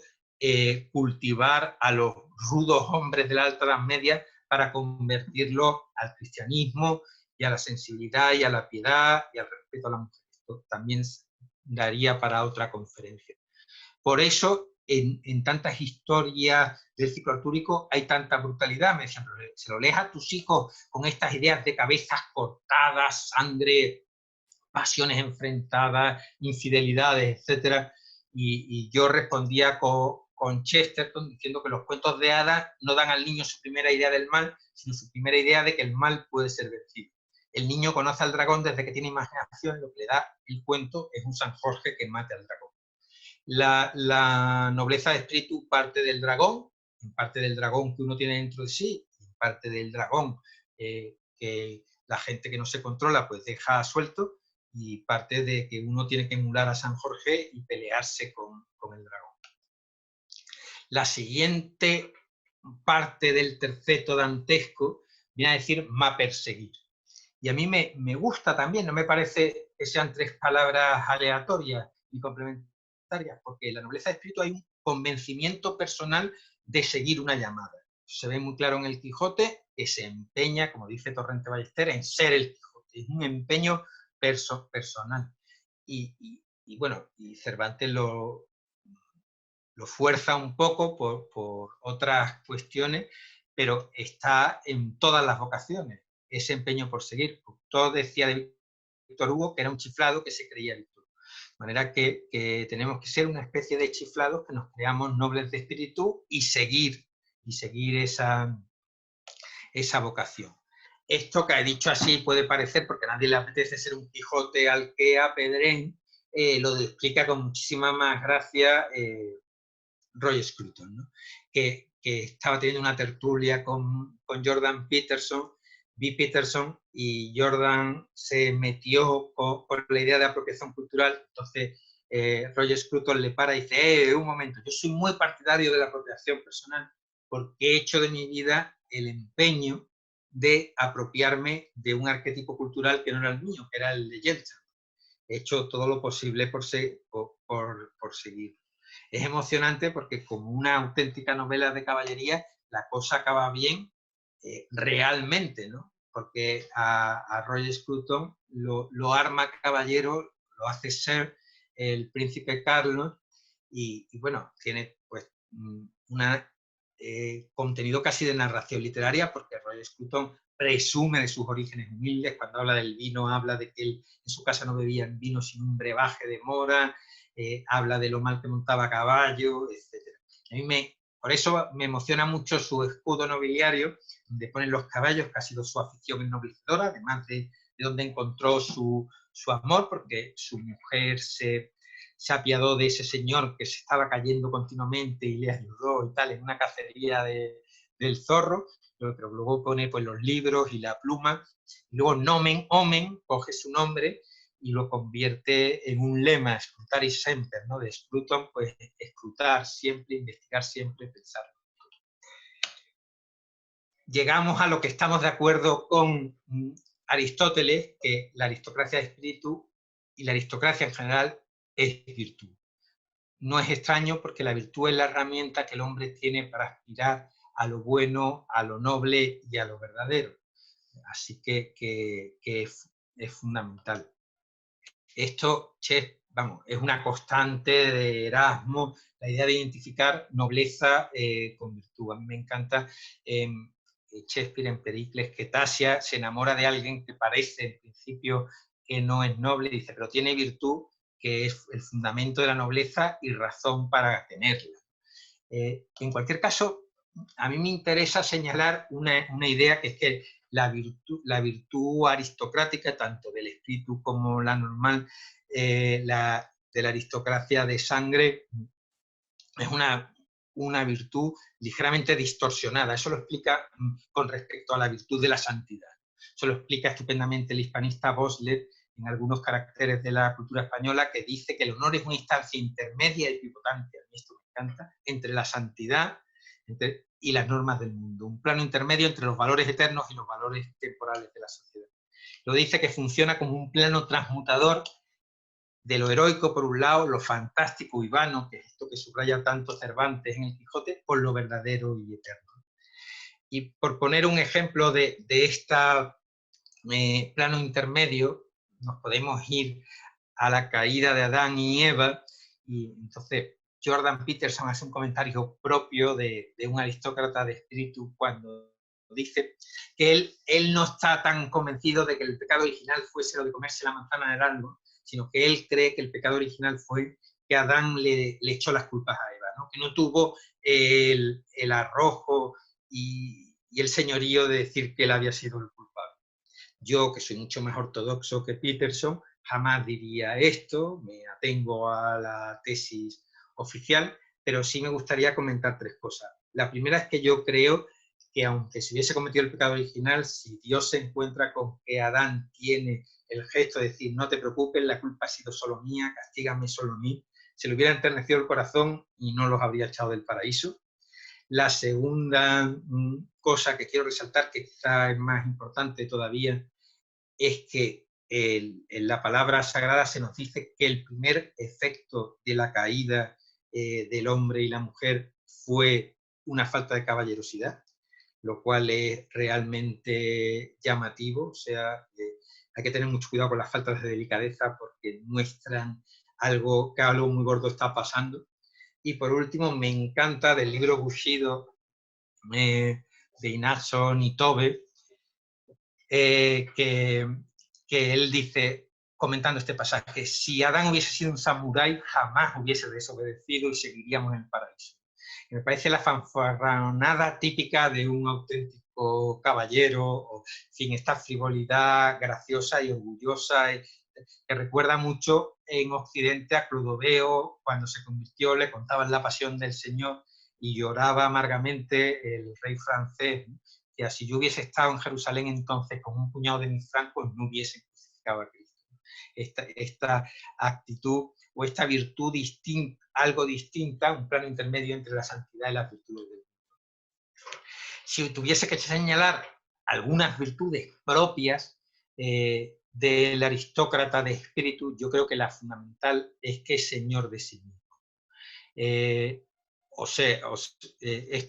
cultivar a los rudos hombres de la Alta Edad Media para convertirlos al cristianismo y a la sensibilidad y a la piedad y al respeto a la mujer. Esto también daría para otra conferencia. Por eso, en tantas historias del ciclo artúrico hay tanta brutalidad. Me decían, se lo lees a tus hijos con estas ideas de cabezas cortadas, sangre, pasiones enfrentadas, infidelidades, etc. Y yo respondía con Chesterton diciendo que los cuentos de hadas no dan al niño su primera idea del mal, sino su primera idea de que el mal puede ser vencido. El niño conoce al dragón desde que tiene imaginación, lo que le da el cuento es un San Jorge que mate al dragón. La nobleza de espíritu parte del dragón, en parte del dragón que uno tiene dentro de sí, en parte del dragón que la gente que no se controla pues deja suelto, y parte de que uno tiene que emular a San Jorge y pelearse con el dragón. La siguiente parte del terceto dantesco viene a decir ma perseguir. Y a mí me gusta también, no me parece que sean tres palabras aleatorias y complementarias, porque en la nobleza de espíritu hay un convencimiento personal de seguir una llamada. Se ve muy claro en el Quijote, que se empeña, como dice Torrente Ballester, en ser el Quijote. Es un empeño personal. Y bueno, y Cervantes lo fuerza un poco por otras cuestiones, pero está en todas las vocaciones, ese empeño por seguir. Todo decía de Víctor Hugo que era un chiflado que se creía Víctor. De manera que tenemos que ser una especie de chiflados que nos creamos nobles de espíritu y seguir esa vocación. Esto que he dicho así puede parecer, porque a nadie le apetece ser un Quijote al que apedreen, lo explica con muchísima más gracia Roy Scruton, ¿no? que estaba teniendo una tertulia con Jordan Peterson, B. Peterson, y Jordan se metió con la idea de apropiación cultural. Entonces Roy Scruton le para y dice, un momento, yo soy muy partidario de la apropiación personal porque he hecho de mi vida el empeño de apropiarme de un arquetipo cultural que no era el mío, que era el de Yeltsin. He hecho todo lo posible por seguir. Es emocionante porque como una auténtica novela de caballería, la cosa acaba bien realmente, ¿no? Porque a Roy Scruton lo arma caballero, lo hace ser el príncipe Carlos y bueno, tiene pues un contenido casi de narración literaria porque Roy Scruton presume de sus orígenes humildes. Cuando habla del vino, habla de que él en su casa no bebían vino sin un brebaje de mora, habla de lo mal que montaba a caballo, etc. Por eso me emociona mucho su escudo nobiliario, donde ponen los caballos, que ha sido su afición ennoblecedora, además de donde encontró su amor, porque su mujer se apiadó de ese señor que se estaba cayendo continuamente y le ayudó y tal, en una cacería del zorro, pero luego pone pues, los libros y la pluma, y luego nomen omen, coge su nombre y lo convierte en un lema, scrutare semper, ¿no? De Scruton, pues escrutar siempre, investigar siempre, pensar. Llegamos a lo que estamos de acuerdo con Aristóteles, que la aristocracia de espíritu y la aristocracia en general es virtud. No es extraño porque la virtud es la herramienta que el hombre tiene para aspirar a lo bueno, a lo noble y a lo verdadero. Así que es fundamental. Esto, vamos, es una constante de Erasmo, la idea de identificar nobleza con virtud. A mí me encanta Shakespeare en Pericles, que Tasia se enamora de alguien que parece en principio que no es noble, y dice, pero tiene virtud, que es el fundamento de la nobleza y razón para tenerla. En cualquier caso, a mí me interesa señalar una idea, que es que la virtud aristocrática, tanto del espíritu como la normal, de la aristocracia de sangre, es una virtud ligeramente distorsionada. Eso lo explica con respecto a la virtud de la santidad. Eso lo explica estupendamente el hispanista Boslet en algunos caracteres de la cultura española, que dice que el honor es una instancia intermedia y pivotante, a mí esto me encanta, entre la santidad y las normas del mundo, un plano intermedio entre los valores eternos y los valores temporales de la sociedad. Lo dice que funciona como un plano transmutador de lo heroico por un lado, lo fantástico y vano, que es esto que subraya tanto Cervantes en el Quijote, por lo verdadero y eterno. Y por poner un ejemplo de este plano intermedio, nos podemos ir a la caída de Adán y Eva, y entonces Jordan Peterson hace un comentario propio de un aristócrata de espíritu cuando dice que él no está tan convencido de que el pecado original fuese lo de comerse la manzana del árbol, sino que él cree que el pecado original fue que Adán le echó las culpas a Eva, ¿no? Que no tuvo el arrojo y el señorío de decir que él había sido el culpable. Yo, que soy mucho más ortodoxo que Peterson, jamás diría esto, me atengo a la tesis oficial, pero sí me gustaría comentar tres cosas. La primera es que yo creo que aunque se hubiese cometido el pecado original, si Dios se encuentra con que Adán tiene el gesto de decir, no te preocupes, la culpa ha sido solo mía, castígame solo a mí, se le hubiera enternecido el corazón y no los habría echado del paraíso. La segunda cosa que quiero resaltar, que quizá es más importante todavía, es que en la palabra sagrada se nos dice que el primer efecto de la caída del hombre y la mujer fue una falta de caballerosidad, lo cual es realmente llamativo. O sea, hay que tener mucho cuidado con las faltas de delicadeza porque muestran algo muy gordo está pasando. Y por último, me encanta del libro Bushido de Ignacio Nitobe, que él dice, comentando este pasaje, si Adán hubiese sido un samurái, jamás hubiese desobedecido y seguiríamos en el paraíso. Y me parece la fanfarronada típica de un auténtico caballero, o, en fin, esta frivolidad graciosa y orgullosa, que recuerda mucho en Occidente a Clodoveo, cuando se convirtió, le contaban la pasión del Señor y lloraba amargamente el rey francés, que si yo hubiese estado en Jerusalén entonces con un puñado de mis francos no hubiese crucificado a Cristo. Esta actitud o esta virtud distinta, algo distinta, un plano intermedio entre la santidad y las virtudes del mundo. Si tuviese que señalar algunas virtudes propias del aristócrata de espíritu, yo creo que la fundamental es que es señor de sí mismo.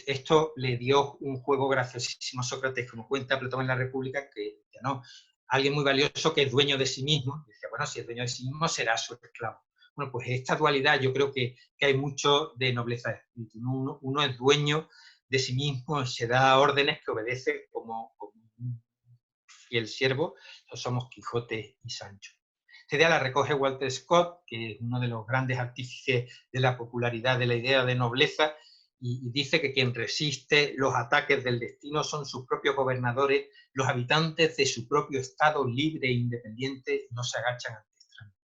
Esto le dio un juego graciosísimo a Sócrates, como cuenta Platón en la República, que ya no, alguien muy valioso que es dueño de sí mismo. Decía, bueno, si es dueño de sí mismo, será su esclavo. Bueno, pues esta dualidad yo creo que hay mucho de nobleza de espíritu. Uno es dueño de sí mismo, se da órdenes que obedece como un fiel siervo. Somos Quijote y Sancho. Esta idea la recoge Walter Scott, que es uno de los grandes artífices de la popularidad de la idea de nobleza, y dice que quien resiste los ataques del destino son sus propios gobernadores, los habitantes de su propio estado libre e independiente no se agachan ante extraños.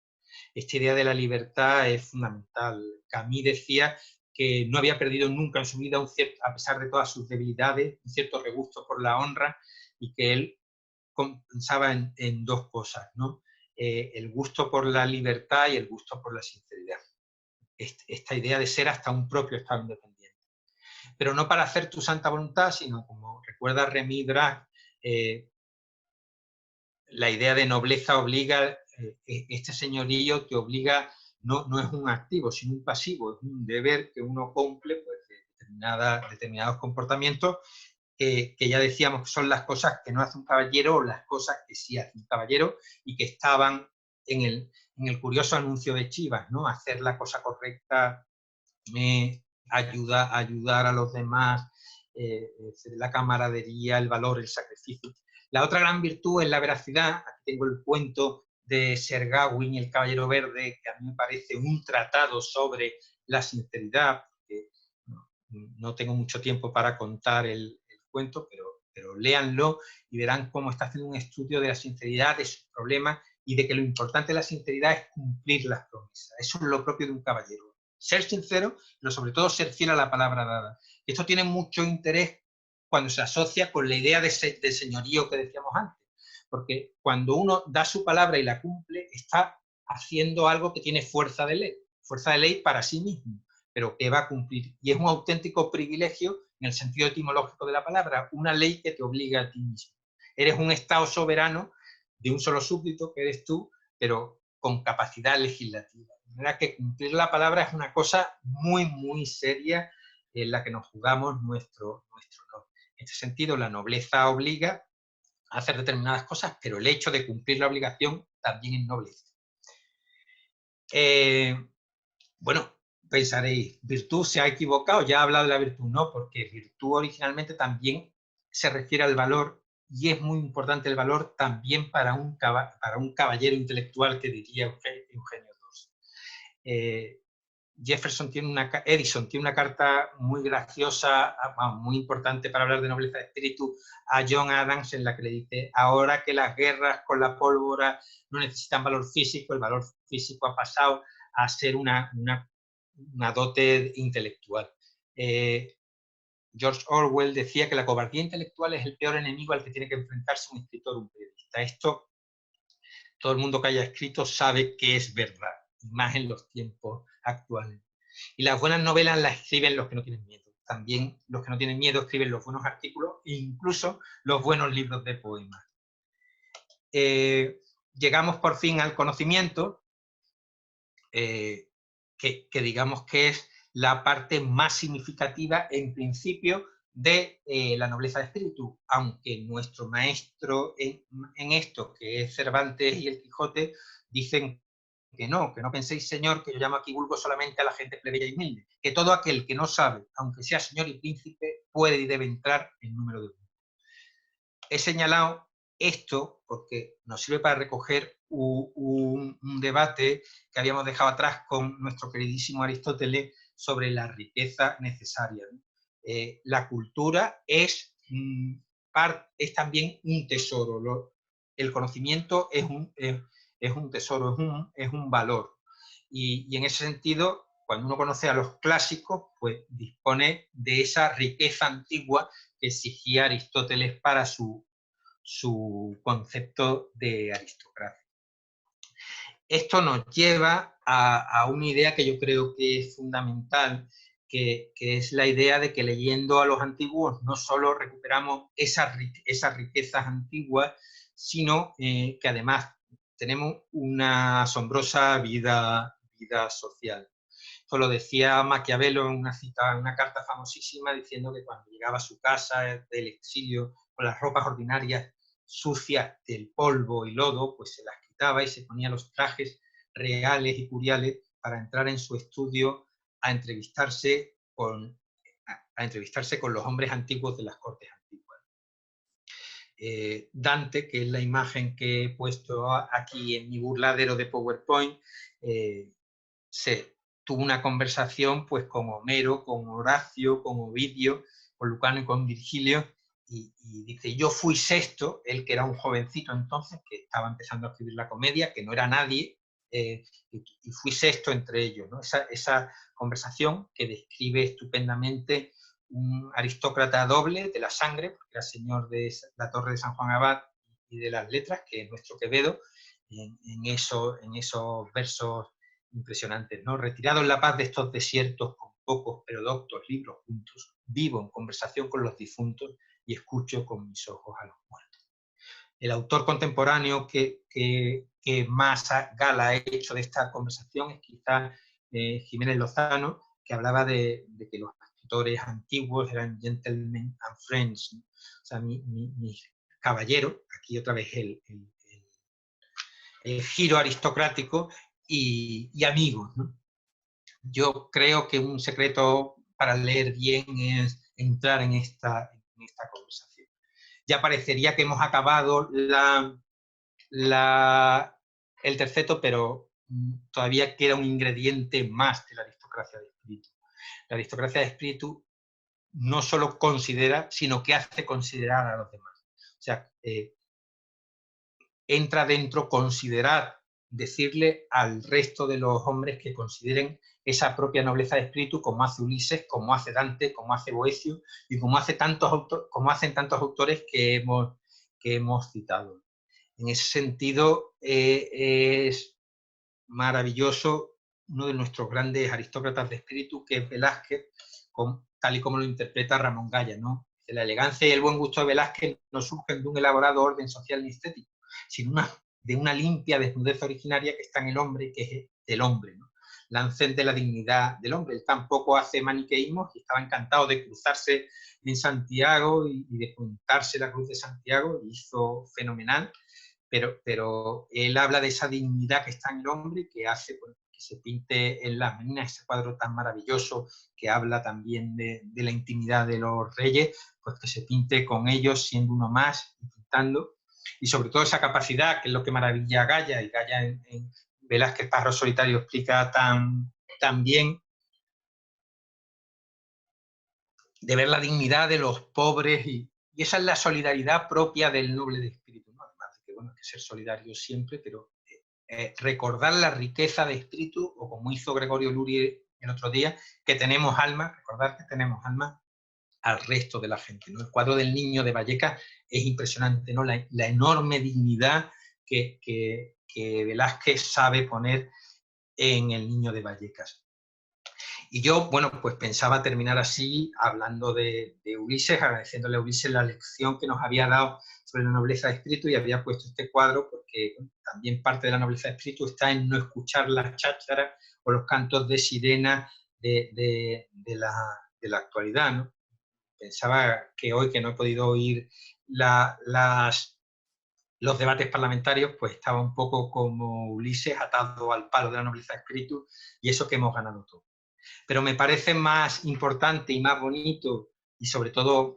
Esta idea de la libertad es fundamental. Camus decía que no había perdido nunca en su vida, a pesar de todas sus debilidades, un cierto regusto por la honra, y que él pensaba en dos cosas, ¿no? El gusto por la libertad y el gusto por la sinceridad. Esta idea de ser hasta un propio estado independiente. Pero no para hacer tu santa voluntad, sino, como recuerda Remy Drake, la idea de nobleza obliga, este señorío te obliga, no es un activo, sino un pasivo, es un deber que uno cumple, pues, de determinados comportamientos, que ya decíamos que son las cosas que no hace un caballero o las cosas que sí hace un caballero, y que estaban en el curioso anuncio de Chivas, ¿no? Hacer la cosa correcta, ayudar a los demás, la camaradería, el valor, el sacrificio. La otra gran virtud es la veracidad. Aquí tengo el cuento de Sir Gawain y el Caballero Verde, que a mí me parece un tratado sobre la sinceridad. No tengo mucho tiempo para contar el cuento, pero léanlo y verán cómo está haciendo un estudio de la sinceridad, de sus problemas, y de que lo importante de la sinceridad es cumplir las promesas. Eso es lo propio de un caballero. Ser sincero, pero sobre todo ser fiel a la palabra dada. Esto tiene mucho interés cuando se asocia con la idea de señorío que decíamos antes, porque cuando uno da su palabra y la cumple, está haciendo algo que tiene fuerza de ley para sí mismo, pero que va a cumplir. Y es un auténtico privilegio en el sentido etimológico de la palabra, una ley que te obliga a ti mismo. Eres un Estado soberano de un solo súbdito, que eres tú, pero con capacidad legislativa. De manera que cumplir la palabra es una cosa muy, muy seria en la que nos jugamos nuestro honor. En este sentido, la nobleza obliga a hacer determinadas cosas, pero el hecho de cumplir la obligación también es nobleza. Bueno, pensaréis, virtud se ha equivocado, ya ha hablado de la virtud, no, porque virtud originalmente también se refiere al valor, y es muy importante el valor también para un caballero intelectual, que diría Eugenio II. Edison tiene una carta muy graciosa, muy importante para hablar de nobleza de espíritu, a John Adams, en la que le dice: ahora que las guerras con la pólvora no necesitan valor físico, el valor físico ha pasado a ser una dote intelectual. George Orwell decía que la cobardía intelectual es el peor enemigo al que tiene que enfrentarse un escritor o un periodista. Esto, todo el mundo que haya escrito sabe que es verdad, más en los tiempos actuales. Y las buenas novelas las escriben los que no tienen miedo. También los que no tienen miedo escriben los buenos artículos e incluso los buenos libros de poemas. Llegamos por fin al conocimiento, que digamos que es la parte más significativa en principio de la nobleza de espíritu, aunque nuestro maestro en esto, que es Cervantes y el Quijote, dicen que no penséis señor, que yo llamo aquí vulgo solamente a la gente plebeya y humilde, que todo aquel que no sabe, aunque sea señor y príncipe, puede y debe entrar en número de uno. He señalado esto porque nos sirve para recoger un debate que habíamos dejado atrás con nuestro queridísimo Aristóteles sobre la riqueza necesaria. La cultura es también un tesoro. El conocimiento es un tesoro, es un valor. Y en ese sentido, cuando uno conoce a los clásicos, pues dispone de esa riqueza antigua que exigía Aristóteles para su concepto de aristocracia. Esto nos lleva a una idea que yo creo que es fundamental, que es la idea de que leyendo a los antiguos no solo recuperamos esas riquezas antiguas, sino que además tenemos una asombrosa vida social. Esto lo decía Maquiavelo en una carta famosísima, diciendo que cuando llegaba a su casa del exilio con las ropas ordinarias sucias del polvo y lodo, pues se las quitaba y se ponía los trajes reales y curiales para entrar en su estudio a entrevistarse con los hombres antiguos de las cortes antiguas. Dante, que es la imagen que he puesto aquí en mi burladero de PowerPoint, tuvo una conversación pues con Homero, con Horacio, con Ovidio, con Lucano y con Virgilio, y dice, yo fui Sexto, él que era un jovencito entonces, que estaba empezando a escribir la comedia, que no era nadie, y fui Sexto entre ellos, ¿no? Esa conversación que describe estupendamente un aristócrata doble de la sangre, porque era señor de la Torre de San Juan Abad y de las Letras, que es nuestro Quevedo, en esos versos impresionantes, ¿no? Retirado en la paz de estos desiertos, con pocos pero doctos libros juntos, vivo en conversación con los difuntos y escucho con mis ojos a los muertos. El autor contemporáneo que más gala ha hecho de esta conversación es quizá Jiménez Lozano, que hablaba de que los escritores antiguos eran gentlemen and friends, ¿no? O sea, mi caballero, aquí otra vez el giro aristocrático, y amigos, ¿no? Yo creo que un secreto para leer bien es entrar en esta conversación. Ya parecería que hemos acabado el terceto, pero todavía queda un ingrediente más de la aristocracia de espíritu. La aristocracia de espíritu no solo considera, sino que hace considerar a los demás. O sea, entra dentro considerar, decirle al resto de los hombres que consideren esa propia nobleza de espíritu, como hace Ulises, como hace Dante, como hace Boecio y como hacen tantos autores que hemos citado. En ese sentido, es maravilloso uno de nuestros grandes aristócratas de espíritu, que es Velázquez, tal y como lo interpreta Ramón Gaya, ¿no? La elegancia y el buen gusto de Velázquez no surgen de un elaborado orden social ni estético, sino de una limpia desnudez originaria que está en el hombre, que es el hombre, ¿no? Lancén de la dignidad del hombre. Él tampoco hace maniqueísmos y estaba encantado de cruzarse en Santiago y de juntarse la cruz de Santiago, y hizo fenomenal, pero él habla de esa dignidad que está en el hombre, que hace que se pinte en las meninas ese cuadro tan maravilloso que habla también de la intimidad de los reyes, pues que se pinte con ellos siendo uno más y pintando. Y sobre todo esa capacidad, que es lo que maravilla a Gaya, y Gaya en Velázquez Pájaro Solitario explica tan bien, de ver la dignidad de los pobres, y esa es la solidaridad propia del noble de espíritu, ¿no? Además de que, bueno, hay que ser solidario siempre, pero recordar la riqueza de espíritu, o como hizo Gregorio Luri el otro día, que tenemos alma, recordar que tenemos alma al resto de la gente, ¿no? El cuadro del niño de Vallecas es impresionante, ¿no? La enorme dignidad que Velázquez sabe poner en el niño de Vallecas. Y yo, bueno, pues pensaba terminar así, hablando de Ulises, agradeciéndole a Ulises la lección que nos había dado sobre la nobleza de espíritu, y había puesto este cuadro porque, bueno, también parte de la nobleza de espíritu está en no escuchar las chácharas o los cantos de sirena de la actualidad, ¿no? Pensaba que hoy, que no he podido oír las los debates parlamentarios, pues estaba un poco como Ulises atado al palo de la nobleza de espíritu, y eso que hemos ganado todo. Pero me parece más importante y más bonito, y sobre todo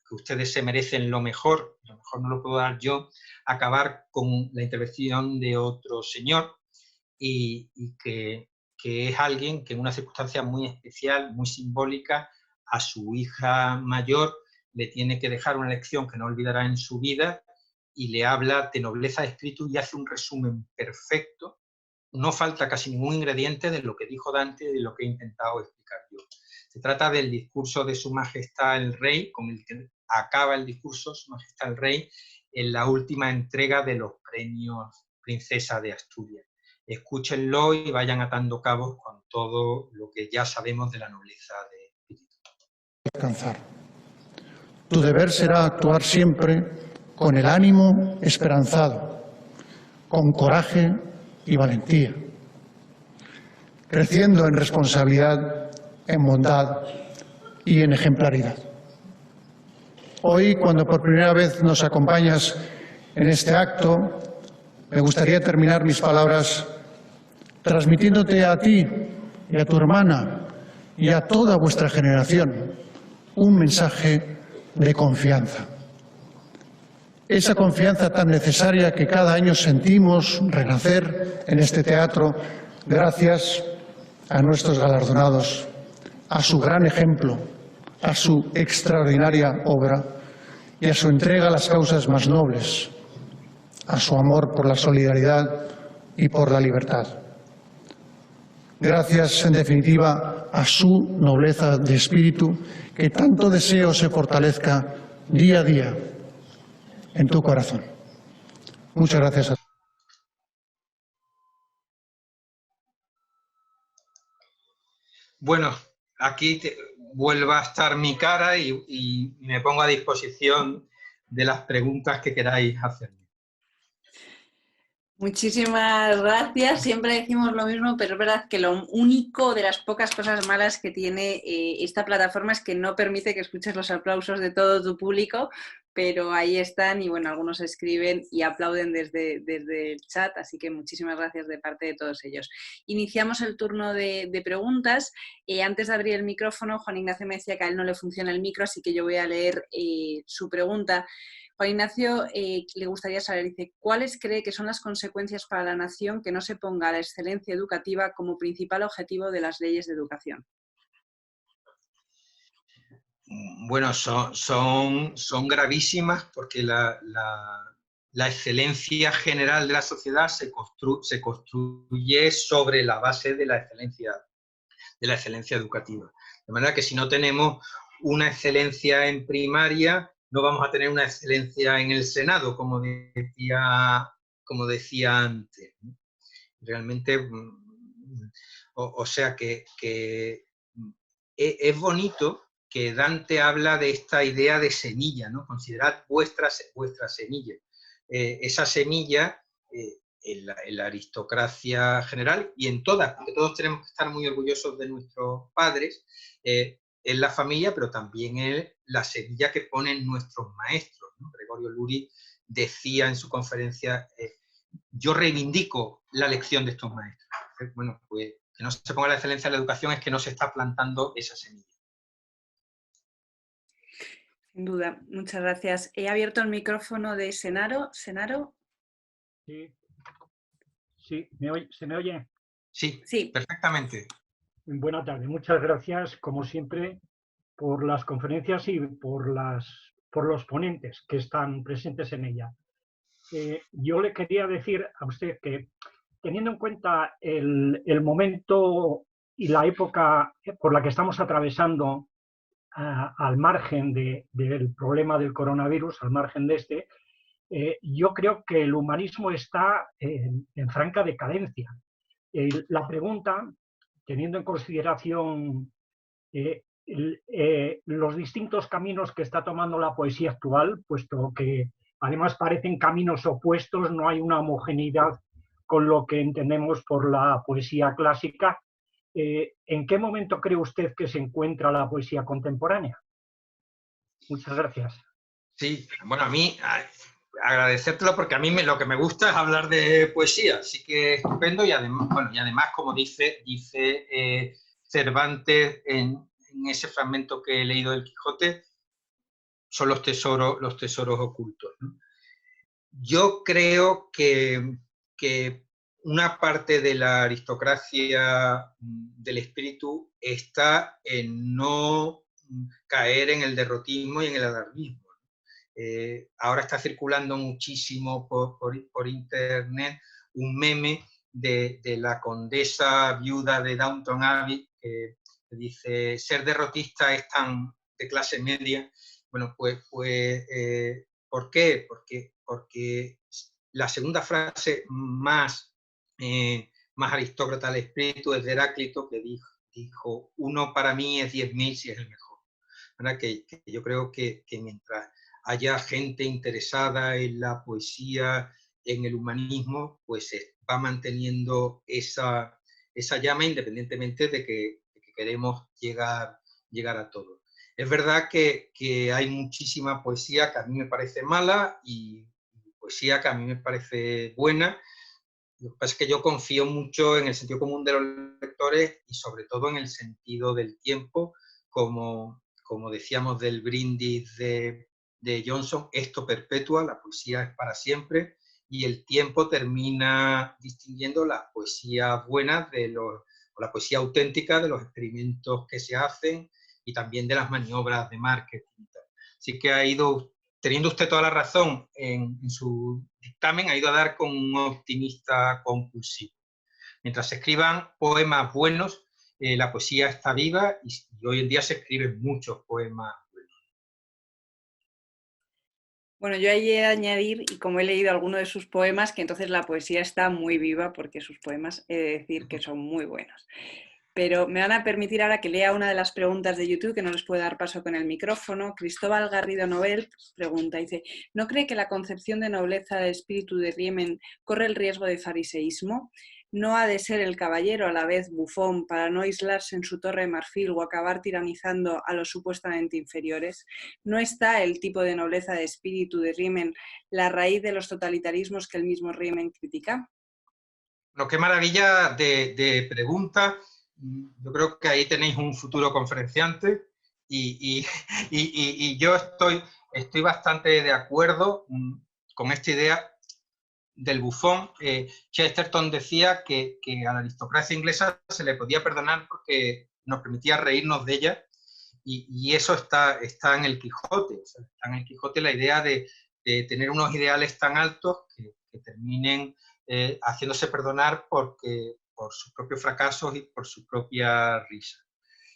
que ustedes se merecen lo mejor no lo puedo dar yo, acabar con la intervención de otro señor, y que es alguien que en una circunstancia muy especial, muy simbólica, a su hija mayor le tiene que dejar una lección que no olvidará en su vida, y le habla de nobleza de espíritu y hace un resumen perfecto. No falta casi ningún ingrediente de lo que dijo Dante y de lo que he intentado explicar yo. Se trata del discurso de Su Majestad el Rey, con el que acaba el discurso Su Majestad el Rey en la última entrega de los premios Princesa de Asturias. Escúchenlo y vayan atando cabos con todo lo que ya sabemos de la nobleza de espíritu. Alcanzar. Tu deber será actuar siempre con el ánimo esperanzado, con coraje y valentía, creciendo en responsabilidad, en bondad y en ejemplaridad. Hoy, cuando por primera vez nos acompañas en este acto, me gustaría terminar mis palabras transmitiéndote a ti y a tu hermana y a toda vuestra generación un mensaje de confianza. Esa confianza tan necesaria que cada año sentimos renacer en este teatro gracias a nuestros galardonados, a su gran ejemplo, a su extraordinaria obra y a su entrega a las causas más nobles, a su amor por la solidaridad y por la libertad. Gracias, en definitiva, a su nobleza de espíritu, que tanto deseo se fortalezca día a día en tu corazón. Muchas gracias a todos. Bueno, aquí vuelva a estar mi cara y me pongo a disposición de las preguntas que queráis hacerme. Muchísimas gracias. Siempre decimos lo mismo, pero es verdad que lo único de las pocas cosas malas que tiene esta plataforma es que no permite que escuches los aplausos de todo tu público, pero ahí están y bueno, algunos escriben y aplauden desde el chat, así que muchísimas gracias de parte de todos ellos. Iniciamos el turno de preguntas. Antes de abrir el micrófono, Juan Ignacio me decía que a él no le funciona el micro, así que yo voy a leer su pregunta. Juan Ignacio le gustaría saber, dice, ¿cuáles cree que son las consecuencias para la nación que no se ponga la excelencia educativa como principal objetivo de las leyes de educación? Bueno, son gravísimas porque la excelencia general de la sociedad se construye sobre la base de la excelencia educativa. De manera que si no tenemos una excelencia en primaria, no vamos a tener una excelencia en el Senado, como decía antes. Realmente, o sea que es bonito que Dante habla de esta idea de semilla, ¿no? Considerad vuestra semilla. Esa semilla en la aristocracia general y en todas, porque todos tenemos que estar muy orgullosos de nuestros padres, en la familia, pero también en la semilla que ponen nuestros maestros, ¿no? Gregorio Luri decía en su conferencia, yo reivindico la lección de estos maestros. Bueno, pues que no se ponga la excelencia en la educación es que no se está plantando esa semilla. Sin duda, muchas gracias. He abierto el micrófono de Senaro. ¿Senaro? Sí, ¿se me oye? Sí, perfectamente. Buenas tardes, muchas gracias, como siempre, por las conferencias y por los ponentes que están presentes en ella. Yo le quería decir a usted que, teniendo en cuenta el momento y la época por la que estamos atravesando, al margen del problema del coronavirus, al margen de este, yo creo que el humanismo está en franca decadencia. La pregunta, teniendo en consideración los distintos caminos que está tomando la poesía actual, puesto que además parecen caminos opuestos, no hay una homogeneidad con lo que entendemos por la poesía clásica, ¿en qué momento cree usted que se encuentra la poesía contemporánea? Muchas gracias. Sí, bueno, a mí agradecértelo porque a mí lo que me gusta es hablar de poesía, así que estupendo. Y además, bueno, como dice Cervantes en ese fragmento que he leído del Quijote, son los tesoros ocultos, ¿no? Yo creo que una parte de la aristocracia del espíritu está en no caer en el derrotismo y en el alarmismo. Ahora está circulando muchísimo por internet un meme de la condesa viuda de Downton Abbey, que dice: ser derrotista es tan de clase media. Bueno, pues ¿por qué? Porque la segunda frase más aristócrata del espíritu es de Heráclito, que dijo: uno para mí es 10.000 si es el mejor. ¿Verdad? Que yo creo que mientras haya gente interesada en la poesía, en el humanismo, pues se va manteniendo esa llama, independientemente de que queremos llegar a todo. Es verdad que hay muchísima poesía que a mí me parece mala y poesía que a mí me parece buena. Lo que pasa es que yo confío mucho en el sentido común de los lectores y sobre todo en el sentido del tiempo, como decíamos del brindis de Johnson: esto perpetúa, la poesía es para siempre, y el tiempo termina distinguiendo las poesías buenas o la poesía auténtica de los experimentos que se hacen y también de las maniobras de marketing. Así que ha ido, teniendo usted toda la razón en su dictamen, ha ido a dar con un optimista compulsivo. Mientras se escriban poemas buenos, la poesía está viva y hoy en día se escriben muchos poemas buenos. Bueno, yo ahí he de añadir, y como he leído alguno de sus poemas, que entonces la poesía está muy viva, porque sus poemas he de decir que son muy buenos. Pero me van a permitir ahora que lea una de las preguntas de YouTube, que no les puedo dar paso con el micrófono. Cristóbal Garrido Nobel pregunta, dice: ¿no cree que la concepción de nobleza del espíritu de Riemann corre el riesgo de fariseísmo? ¿No ha de ser el caballero a la vez bufón para no aislarse en su torre de marfil o acabar tiranizando a los supuestamente inferiores? ¿No está el tipo de nobleza de espíritu de Riemann la raíz de los totalitarismos que el mismo Riemann critica? Bueno, qué maravilla de pregunta. Yo creo que ahí tenéis un futuro conferenciante y yo estoy bastante de acuerdo con esta idea del bufón. Chesterton decía que a la aristocracia inglesa se le podía perdonar porque nos permitía reírnos de ella, y eso está en el Quijote. O sea, está en el Quijote la idea de tener unos ideales tan altos que terminen haciéndose perdonar por sus propios fracasos y por su propia risa.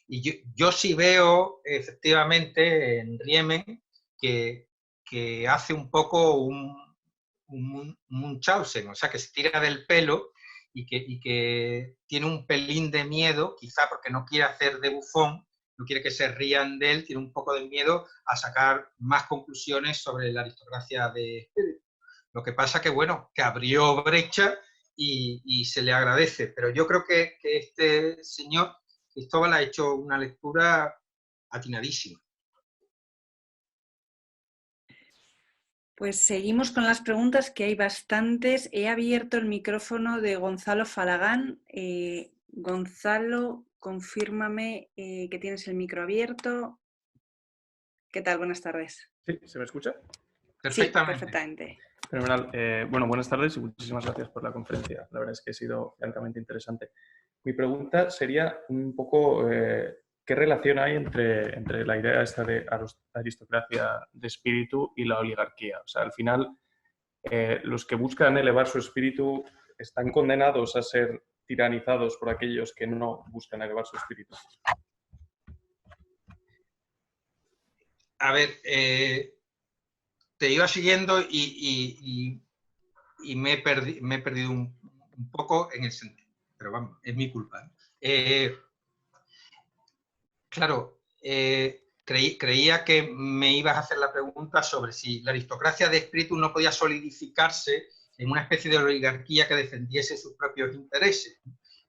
Y yo sí veo efectivamente en Riemann que hace un poco un Munchausen, o sea, que se tira del pelo y que tiene un pelín de miedo, quizá porque no quiere hacer de bufón, no quiere que se rían de él, tiene un poco de miedo a sacar más conclusiones sobre la aristocracia de espíritu. Lo que pasa que, bueno, que abrió brecha y se le agradece, pero yo creo que este señor Cristóbal ha hecho una lectura atinadísima. Pues seguimos con las preguntas, que hay bastantes. He abierto el micrófono de Gonzalo Falagán. Gonzalo, confírmame que tienes el micro abierto. ¿Qué tal? Buenas tardes. Sí, ¿se me escucha? Perfectamente. Sí, perfectamente. Fenomenal. Bueno, buenas tardes y muchísimas gracias por la conferencia. La verdad es que ha sido francamente interesante. Mi pregunta sería un poco ¿qué relación hay entre la idea esta de aristocracia de espíritu y la oligarquía? O sea, al final, los que buscan elevar su espíritu están condenados a ser tiranizados por aquellos que no buscan elevar su espíritu. A ver, te iba siguiendo y me he perdido un poco en el sentido, pero vamos, es mi culpa. Claro, creía que me ibas a hacer la pregunta sobre si la aristocracia de espíritu no podía solidificarse en una especie de oligarquía que defendiese sus propios intereses,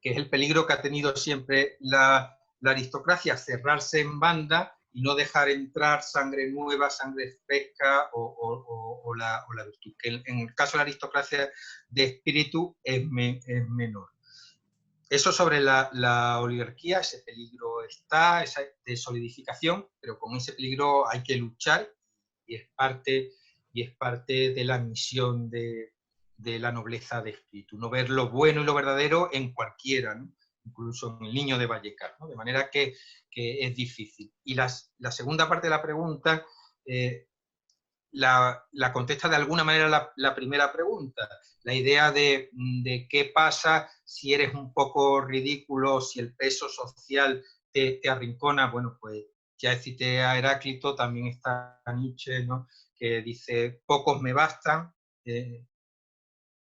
que es el peligro que ha tenido siempre la aristocracia: cerrarse en banda y no dejar entrar sangre nueva, sangre fresca o la virtud, que en el caso de la aristocracia de espíritu es menor. Eso sobre la oligarquía, ese peligro está, esa de solidificación, pero con ese peligro hay que luchar y es parte de la misión de la nobleza de espíritu, no ver lo bueno y lo verdadero en cualquiera, ¿no? Incluso en el niño de Vallecas, ¿no? De manera que es difícil. Y la segunda parte de la pregunta la contesta de alguna manera la primera pregunta. La idea de qué pasa si eres un poco ridículo, si el peso social te arrincona. Bueno, pues ya cité a Heráclito, también está Nietzsche, ¿no? Que dice, pocos me bastan,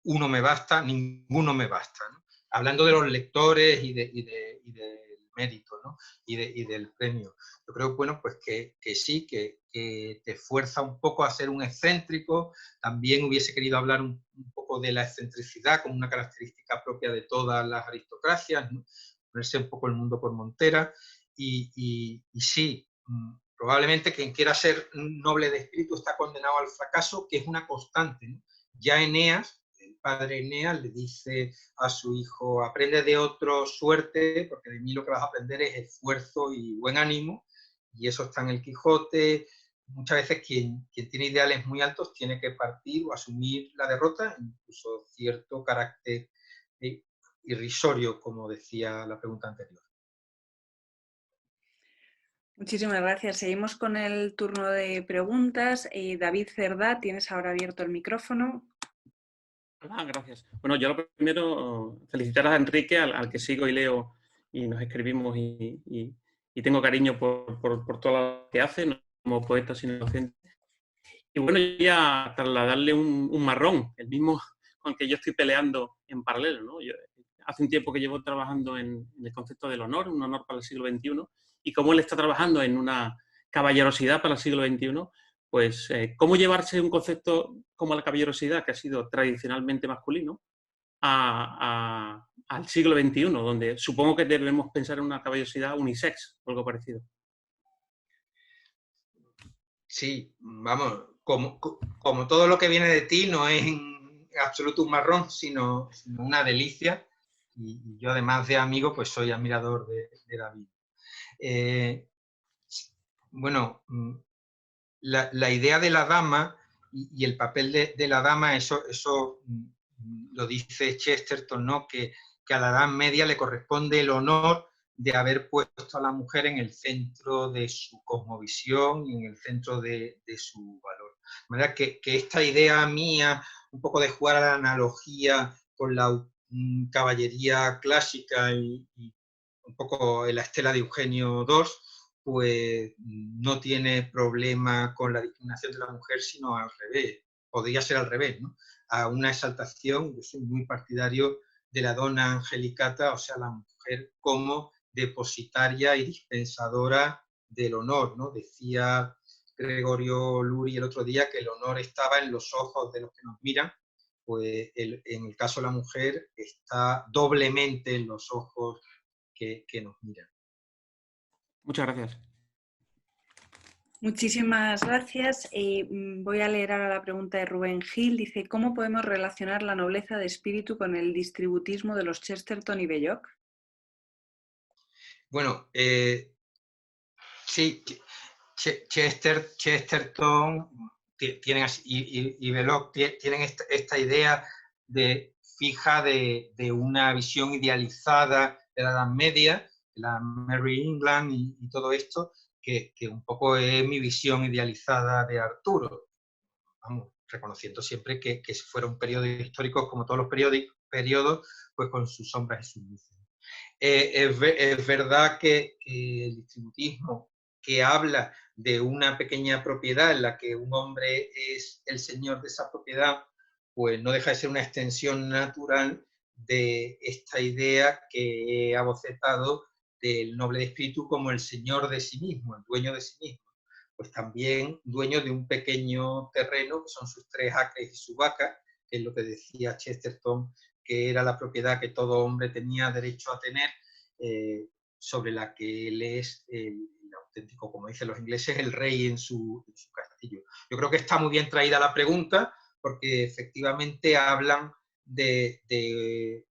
uno me basta, ninguno me basta, ¿no? Hablando de los lectores y del mérito, ¿no? y del premio. Yo creo, bueno, pues que sí, que te fuerza un poco a ser un excéntrico. También hubiese querido hablar un poco de la excentricidad como una característica propia de todas las aristocracias, ¿no? Ponerse un poco el mundo por montera. Y sí, probablemente quien quiera ser noble de espíritu está condenado al fracaso, que es una constante, ¿no? Ya Eneas, el padre Eneas, le dice a su hijo, aprende de otro suerte, porque de mí lo que vas a aprender es esfuerzo y buen ánimo, y eso está en el Quijote. Muchas veces quien tiene ideales muy altos tiene que partir o asumir la derrota, incluso cierto carácter irrisorio, como decía la pregunta anterior. Muchísimas gracias. Seguimos con el turno de preguntas. David Cerdá, tienes ahora abierto el micrófono. Gracias. Bueno, yo lo primero, felicitar a Enrique, al que sigo y leo y nos escribimos y tengo cariño por todo lo que hace, no como poeta, sino docente. Y bueno, ya trasladarle un marrón, el mismo con el que yo estoy peleando en paralelo, ¿no? Hace un tiempo que llevo trabajando en el concepto del honor, un honor para el siglo XXI, y como él está trabajando en una caballerosidad para el siglo XXI, pues cómo llevarse un concepto como la caballerosidad, que ha sido tradicionalmente masculino, al siglo XXI, donde supongo que debemos pensar en una caballerosidad unisex o algo parecido. Sí, vamos, como todo lo que viene de ti no es en absoluto un marrón, sino una delicia. Y yo, además de amigo, pues soy admirador de David. Bueno, la idea de la dama y el papel de la dama, eso lo dice Chesterton, ¿no? Que a la Edad Media le corresponde el honor de haber puesto a la mujer en el centro de su cosmovisión y en el centro de su valor. De manera que esta idea mía, un poco de jugar a la analogía con la caballería clásica y un poco en la estela de Eugenio II, pues no tiene problema con la discriminación de la mujer, sino al revés. Podría ser al revés, ¿no? A una exaltación. Yo soy muy partidario de la donna angelicata, o sea, la mujer como depositaria y dispensadora del honor, ¿no? Decía Gregorio Luri el otro día que el honor estaba en los ojos de los que nos miran, pues en el caso de la mujer está doblemente en los ojos que nos miran. Muchas gracias. Muchísimas gracias. Voy a leer ahora la pregunta de Rubén Gil. Dice, ¿cómo podemos relacionar la nobleza de espíritu con el distributismo de los Chesterton y Belloc? Bueno, sí, Chesterton y Belloc tienen esta idea fija de una visión idealizada de la Edad Media, la Merry England y todo esto, que un poco es mi visión idealizada de Arturo. Vamos, reconociendo siempre que fuera un periodo histórico, como todos los periodos, pues con sus sombras y sus luces. Es verdad que el distributismo, que habla de una pequeña propiedad en la que un hombre es el señor de esa propiedad, pues no deja de ser una extensión natural de esta idea que he abocetado del noble de espíritu como el señor de sí mismo, el dueño de sí mismo. Pues también dueño de un pequeño terreno, que son sus 3 acres y su vaca, que es lo que decía Chesterton, que era la propiedad que todo hombre tenía derecho a tener, sobre la que él es el auténtico, como dicen los ingleses, el rey en su castillo. sencillo. Yo creo que está muy bien traída la pregunta porque efectivamente hablan de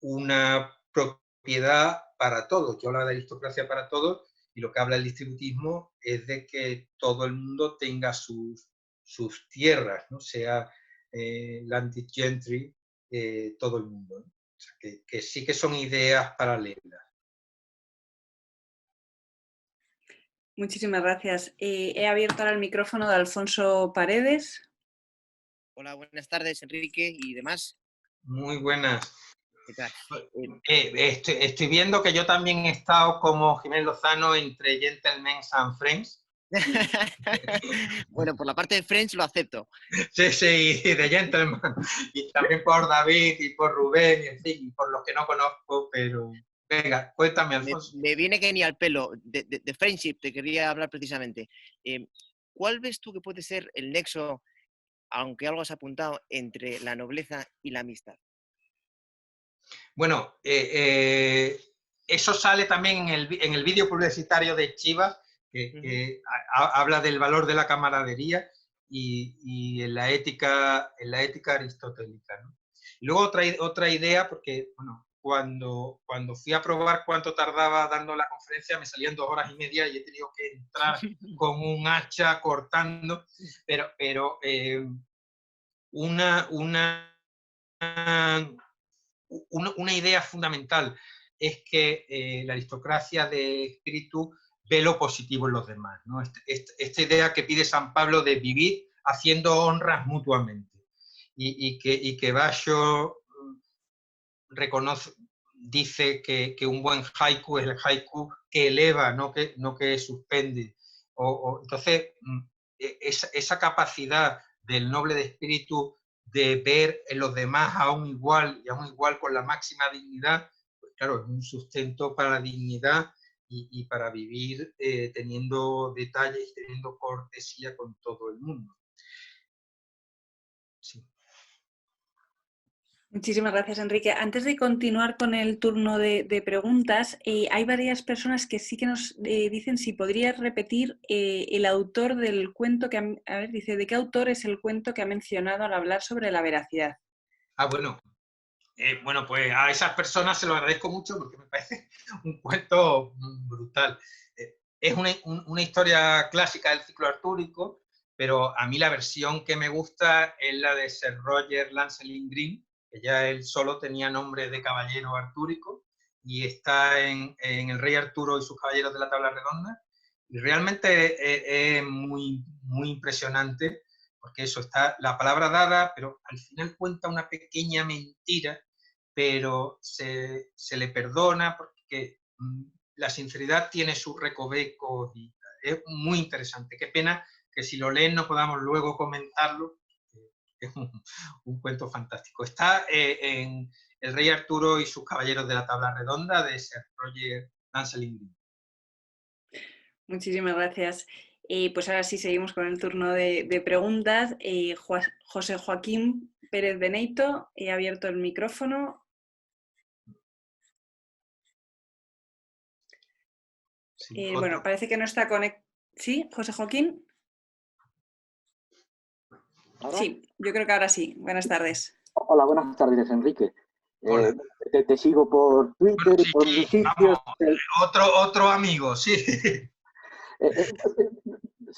una propiedad para todos. Yo hablo de aristocracia para todos y lo que habla el distributismo es de que todo el mundo tenga sus tierras, ¿no? Sea landed gentry, todo el mundo, ¿no? O sea, que sí que son ideas paralelas. Muchísimas gracias. He abierto ahora el micrófono de Alfonso Paredes. Hola, buenas tardes, Enrique y demás. Muy buenas. ¿Qué tal? Estoy viendo que yo también he estado como Jiménez Lozano entre Gentlemen and Friends. Bueno, por la parte de Friends lo acepto. Sí, sí, y de Gentleman. Y también por David y por Rubén, y en fin, por los que no conozco, pero... Venga, cuéntame, Alfonso. Me viene que ni al pelo. De Friendship te quería hablar precisamente. ¿Cuál ves tú que puede ser el nexo, aunque algo has apuntado, entre la nobleza y la amistad? Bueno, eso sale también en el vídeo publicitario de Chivas, que habla del valor de la camaradería y en la ética aristotélica, ¿no? Y luego otra idea, porque bueno, cuando fui a probar cuánto tardaba dando la conferencia, me salían 2 horas y media y he tenido que entrar con un hacha cortando, pero una idea fundamental es que la aristocracia de espíritu ve lo positivo en los demás, ¿no? Esta idea que pide San Pablo de vivir haciendo honras mutuamente y que Basho dice que un buen haiku es el haiku que eleva, no que suspende. Entonces, esa capacidad del noble de espíritu de ver en los demás a un igual y a un igual con la máxima dignidad, pues claro, es un sustento para la dignidad y para vivir teniendo detalles y teniendo cortesía con todo el mundo. Sí. Muchísimas gracias, Enrique. Antes de continuar con el turno de preguntas, hay varias personas que sí que nos dicen si podrías repetir el autor del cuento que... A ver, dice, ¿de qué autor es el cuento que ha mencionado al hablar sobre la veracidad? Bueno. Bueno, pues a esas personas se lo agradezco mucho porque me parece un cuento brutal. Es una historia clásica del ciclo artúrico, pero a mí la versión que me gusta es la de Sir Roger Lancelot Green, que ya él solo tenía nombre de caballero artúrico, y está en El Rey Arturo y sus caballeros de la tabla redonda. Y realmente es muy, muy impresionante, porque eso está la palabra dada, pero al final cuenta una pequeña mentira, pero se le perdona porque la sinceridad tiene sus recovecos y es muy interesante. Qué pena que si lo leen no podamos luego comentarlo. Es un cuento fantástico. Está en El Rey Arturo y sus caballeros de la tabla redonda de Sir Roger Lancelot Green. Muchísimas gracias. Pues ahora sí seguimos con el turno de preguntas. José Joaquín Pérez Beneito, he abierto el micrófono. Sí, bueno, parece que no está conectado. ¿Sí, José Joaquín? ¿Ahora? Sí, yo creo que ahora sí. Buenas tardes. Hola, buenas tardes, Enrique. Te sigo por Twitter y por los sitios. Otro amigo, sí.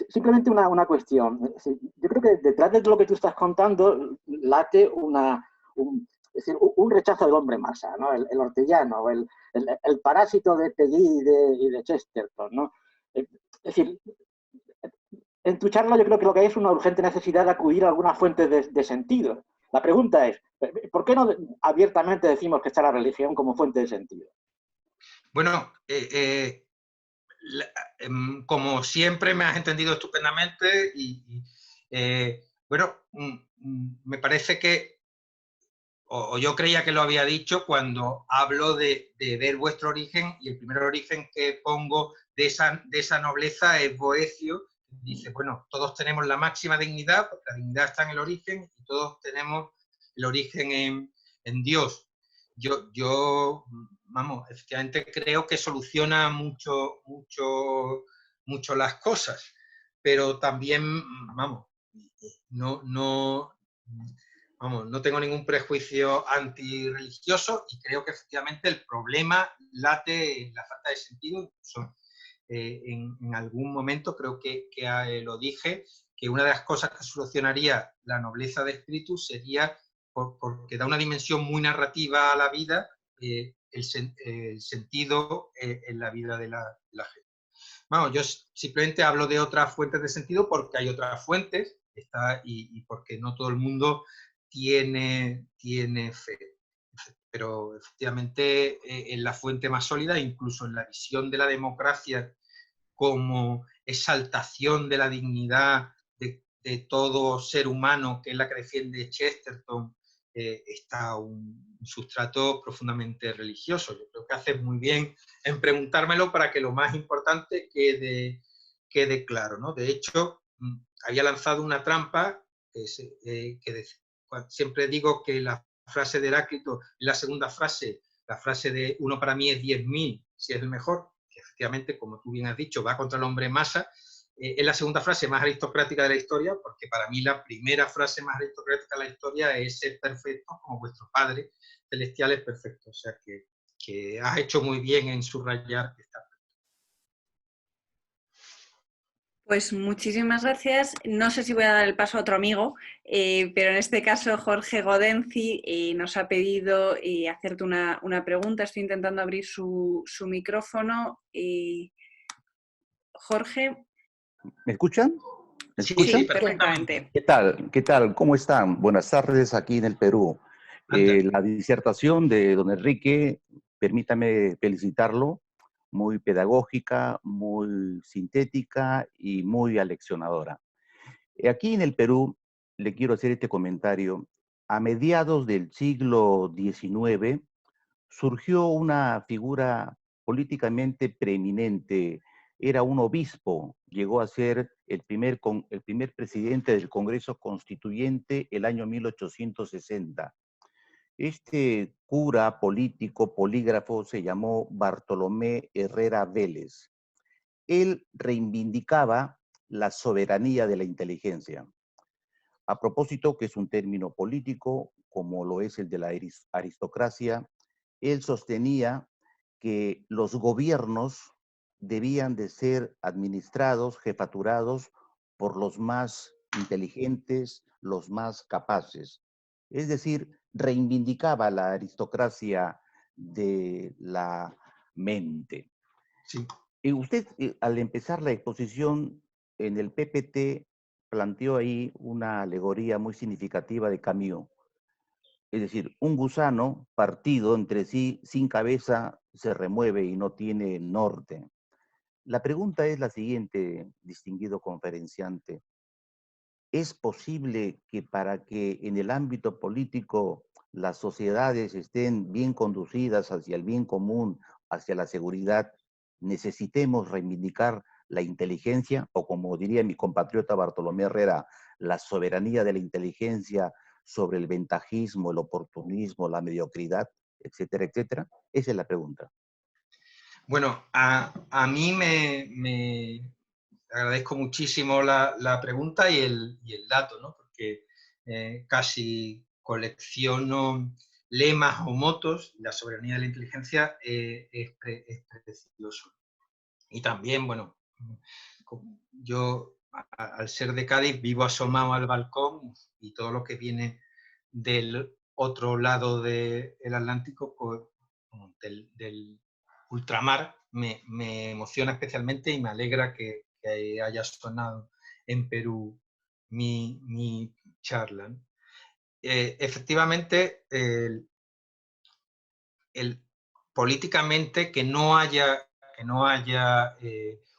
Simplemente una cuestión. Yo creo que detrás de lo que tú estás contando late un rechazo del hombre masa, ¿no? El hortellano, el parásito de Peggy y de Chesterton, ¿no? Es decir, en tu charla yo creo que lo que hay es una urgente necesidad de acudir a alguna fuente de sentido. La pregunta es, ¿por qué no abiertamente decimos que está la religión como fuente de sentido? Bueno, como siempre me has entendido estupendamente y bueno, me parece que, o yo creía que lo había dicho cuando hablo de ver vuestro origen, y el primer origen que pongo de esa nobleza es Boecio. Dice, bueno, todos tenemos la máxima dignidad, porque la dignidad está en el origen, y todos tenemos el origen en Dios. Yo, vamos, efectivamente creo que soluciona mucho las cosas, pero también, vamos, no tengo ningún prejuicio antirreligioso y creo que efectivamente el problema late en la falta de sentido. Incluso, en algún momento creo que lo dije, que una de las cosas que solucionaría la nobleza de espíritu sería, porque da una dimensión muy narrativa a la vida, el sentido en la vida de la gente. Vamos, yo simplemente hablo de otras fuentes de sentido porque hay otras fuentes y porque no todo el mundo tiene fe. Pero efectivamente en la fuente más sólida, incluso en la visión de la democracia como exaltación de la dignidad de todo ser humano, que es la que defiende Chesterton, está un sustrato profundamente religioso. Yo creo que haces muy bien en preguntármelo para que lo más importante quede claro, ¿no? De hecho, había lanzado una trampa siempre digo que la frase de Heráclito, la segunda frase, la frase de uno para mí es 10.000, si es el mejor, que efectivamente, como tú bien has dicho, va contra el hombre masa. Es la segunda frase más aristocrática de la historia, porque para mí la primera frase más aristocrática de la historia es ser perfecto como vuestro Padre Celestial es perfecto. O sea que has hecho muy bien en subrayar esta. Pues muchísimas gracias. No sé si voy a dar el paso a otro amigo, pero en este caso Jorge Godenzi nos ha pedido hacerte una pregunta. Estoy intentando abrir su micrófono. Jorge. ¿Me escuchan? ¿Me escuchan? Sí, perfectamente. ¿Qué tal? ¿Qué tal? ¿Cómo están? Buenas tardes aquí en el Perú. La disertación de don Enrique, permítame felicitarlo, muy pedagógica, muy sintética y muy aleccionadora. Aquí en el Perú, le quiero hacer este comentario. A mediados del siglo XIX surgió una figura políticamente preeminente. Era un obispo, llegó a ser el primer presidente del Congreso Constituyente el año 1860. Este cura político, polígrafo, se llamó Bartolomé Herrera Vélez. Él reivindicaba la soberanía de la inteligencia. A propósito, que es un término político, como lo es el de la aristocracia, él sostenía que los gobiernos debían de ser administrados, jefaturados por los más inteligentes, los más capaces. Es decir, reivindicaba la aristocracia de la mente. Sí. Y usted, al empezar la exposición en el PPT, planteó ahí una alegoría muy significativa de Camus. Es decir, un gusano partido entre sí, sin cabeza, se remueve y no tiene norte. La pregunta es la siguiente, distinguido conferenciante. ¿Es posible que para que en el ámbito político las sociedades estén bien conducidas hacia el bien común, hacia la seguridad, necesitemos reivindicar la inteligencia, o como diría mi compatriota Bartolomé Herrera, la soberanía de la inteligencia sobre el ventajismo, el oportunismo, la mediocridad, etcétera, etcétera? Esa es la pregunta. Bueno, a mí me agradezco muchísimo la pregunta y el dato, ¿no? Porque casi colecciono lemas o motos. La soberanía de la inteligencia es precioso. Y también, bueno, yo al ser de Cádiz vivo asomado al balcón y todo lo que viene del otro lado del Atlántico, pues, del ultramar, me emociona especialmente y me alegra que haya sonado en Perú mi charla. Efectivamente, políticamente que no haya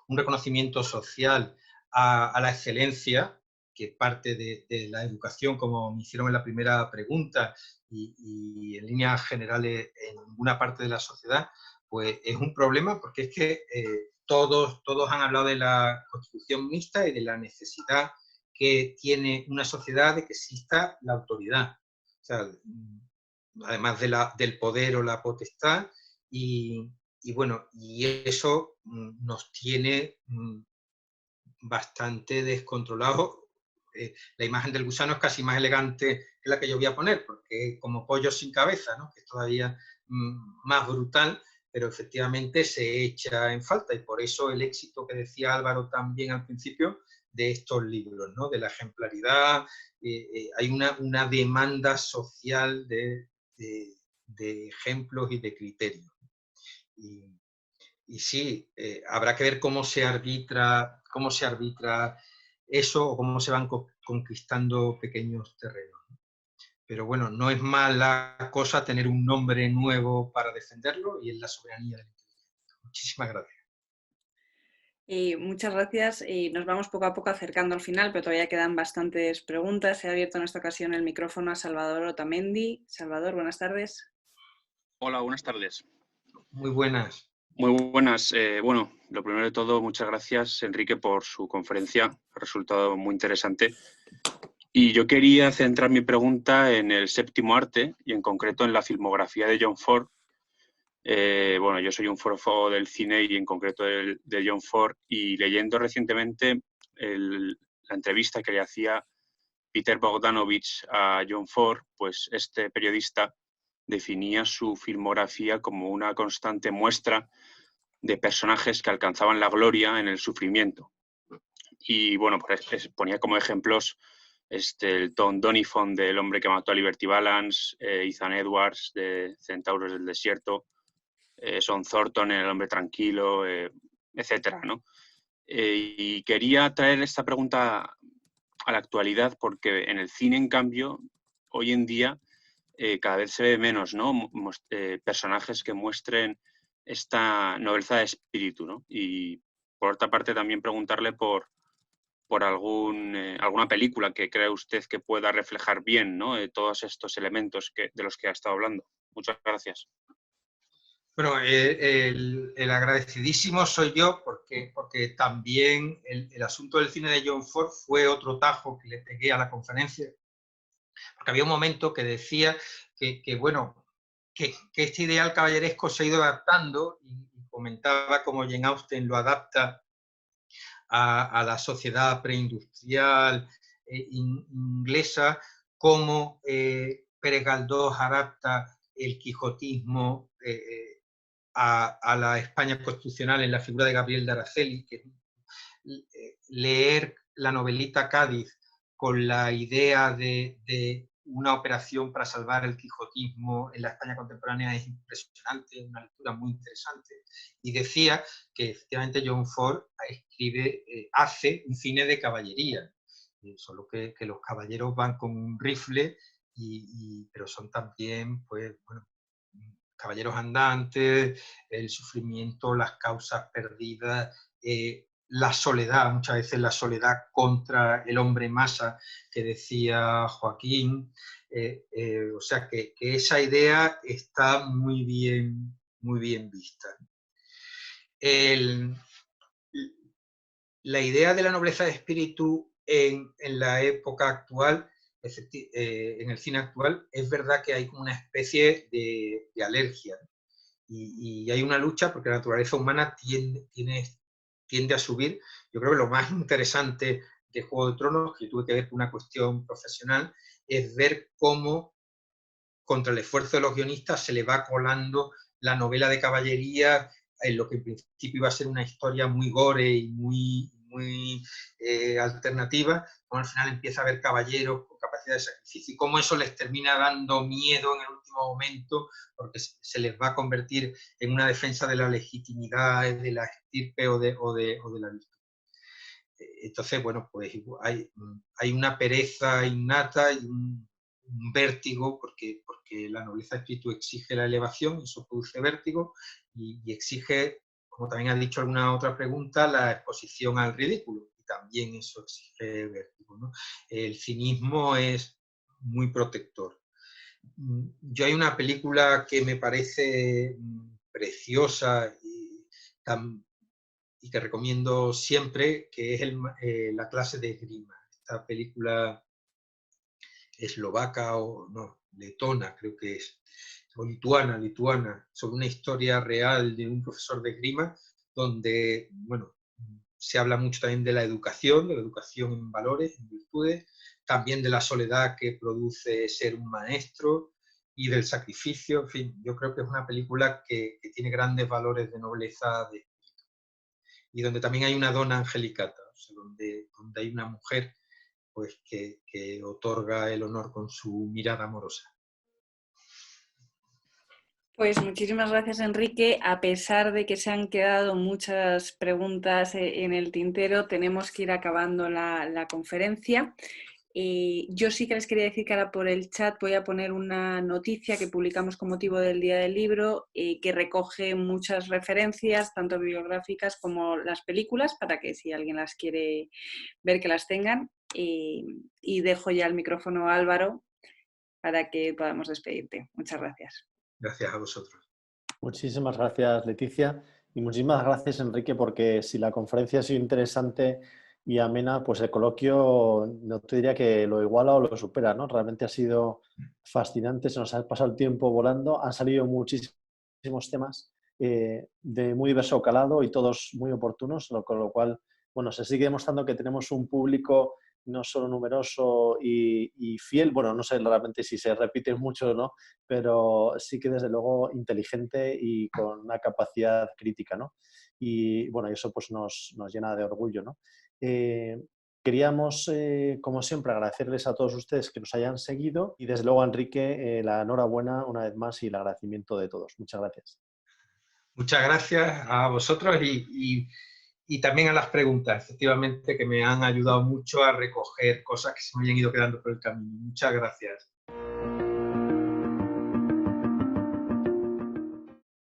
un reconocimiento social a la excelencia, que parte de la educación, como me hicieron en la primera pregunta, y en líneas generales en ninguna parte de la sociedad, pues es un problema, porque es que todos han hablado de la constitución mixta y de la necesidad que tiene una sociedad de que exista la autoridad. O sea, además del poder o la potestad, y bueno, y eso nos tiene bastante descontrolado. La imagen del gusano es casi más elegante que la que yo voy a poner, porque es como pollo sin cabeza, ¿no? Que es todavía más brutal, pero efectivamente se echa en falta, y por eso el éxito que decía Álvaro también al principio de estos libros, ¿no? De la ejemplaridad. Hay una demanda social de ejemplos y de criterios. Y sí, habrá que ver cómo se arbitra eso, o cómo se van conquistando pequeños terrenos. Pero bueno, no es mala cosa tener un nombre nuevo para defenderlo, y es la soberanía del inteligente. Muchísimas gracias. Muchas gracias. Nos vamos poco a poco acercando al final, pero todavía quedan bastantes preguntas. Se ha abierto en esta ocasión el micrófono a Salvador Otamendi. Salvador, buenas tardes. Hola, buenas tardes. Muy buenas. Muy buenas. Bueno, lo primero de todo, muchas gracias, Enrique, por su conferencia. Ha resultado muy interesante. Y yo quería centrar mi pregunta en el séptimo arte, y en concreto en la filmografía de John Ford. Bueno, yo soy un forofo del cine, y en concreto de John Ford, y leyendo recientemente la entrevista que le hacía Peter Bogdanovich a John Ford, pues este periodista definía su filmografía como una constante muestra de personajes que alcanzaban la gloria en el sufrimiento. Y bueno, pues ponía como ejemplos el Tom Doniphan de El hombre que mató a Liberty Balance, Ethan Edwards de Centauros del desierto, Son Thornton en El hombre tranquilo, etcétera, ¿no? Y quería traer esta pregunta a la actualidad, porque en el cine, en cambio, hoy en día cada vez se ve menos, ¿no? Personajes que muestren esta nobleza de espíritu, ¿no? Y por otra parte también preguntarle por alguna película que cree usted que pueda reflejar bien, ¿no? Todos estos elementos de los que ha estado hablando. Muchas gracias. Bueno, el agradecidísimo soy yo, porque también el asunto del cine de John Ford fue otro tajo que le pegué a la conferencia, porque había un momento que decía que este ideal caballeresco se ha ido adaptando, y comentaba cómo Jane Austen lo adapta a la sociedad preindustrial inglesa, cómo Pérez Galdós adapta el quijotismo a la España constitucional en la figura de Gabriel de Araceli, que leer la novelita Cádiz con la idea de una operación para salvar el quijotismo en la España contemporánea es impresionante, una lectura muy interesante. Y decía que efectivamente John Ford hace un cine de caballería, solo que los caballeros van con un rifle, pero son también, pues, bueno, caballeros andantes, el sufrimiento, las causas perdidas, la soledad, muchas veces la soledad contra el hombre masa que decía Joaquín. O sea que esa idea está muy bien vista. La idea de la nobleza de espíritu en la época actual, en el cine actual, es verdad que hay como una especie de alergia, y hay una lucha porque la naturaleza humana tiende a subir. Yo creo que lo más interesante de Juego de Tronos, que tuve que ver con una cuestión profesional, es ver cómo contra el esfuerzo de los guionistas se le va colando la novela de caballería en lo que en principio iba a ser una historia muy gore y muy alternativa, como al final empieza a haber caballeros con capacidad de sacrificio, y cómo eso les termina dando miedo en el último momento, porque se les va a convertir en una defensa de la legitimidad de la estirpe o de la virtud. Entonces, bueno, pues hay una pereza innata y un vértigo, porque la nobleza de espíritu exige la elevación, eso produce vértigo, y exige, como también ha dicho alguna otra pregunta, la exposición al ridículo, y también eso exige vértigo, ¿no? El cinismo es muy protector. Yo hay una película que me parece preciosa y que recomiendo siempre, que es La clase de esgrima. Esta película eslovaca o no, letona creo que es, o lituana, sobre una historia real de un profesor de esgrima, donde, bueno, se habla mucho también de la educación en valores, en virtudes, también de la soledad que produce ser un maestro y del sacrificio. En fin, yo creo que es una película que tiene grandes valores de nobleza de espíritu. Y donde también hay una donna angelicata, o sea, donde hay una mujer pues, que otorga el honor con su mirada amorosa. Pues muchísimas gracias, Enrique. A pesar de que se han quedado muchas preguntas en el tintero, tenemos que ir acabando la conferencia. Yo sí que les quería decir que ahora por el chat voy a poner una noticia que publicamos con motivo del Día del Libro, que recoge muchas referencias, tanto bibliográficas como las películas, para que si alguien las quiere ver, que las tengan. Y dejo ya el micrófono a Álvaro para que podamos despedirte. Muchas gracias. Gracias a vosotros. Muchísimas gracias, Leticia, y muchísimas gracias, Enrique, porque si la conferencia ha sido interesante y amena, pues el coloquio no te diría que lo iguala o lo supera, ¿no? Realmente ha sido fascinante, se nos ha pasado el tiempo volando, han salido muchísimos temas de muy diverso calado y todos muy oportunos, con lo cual, bueno, se sigue demostrando que tenemos un público no solo numeroso y fiel, bueno, no sé realmente si se repite mucho o no, pero sí que desde luego inteligente y con una capacidad crítica, ¿no? Y bueno, eso pues nos llena de orgullo, ¿no? Queríamos, como siempre, agradecerles a todos ustedes que nos hayan seguido y desde luego a Enrique la enhorabuena una vez más y el agradecimiento de todos. Muchas gracias. Muchas gracias a vosotros y también a las preguntas, efectivamente, que me han ayudado mucho a recoger cosas que se me hayan ido quedando por el camino. Muchas gracias.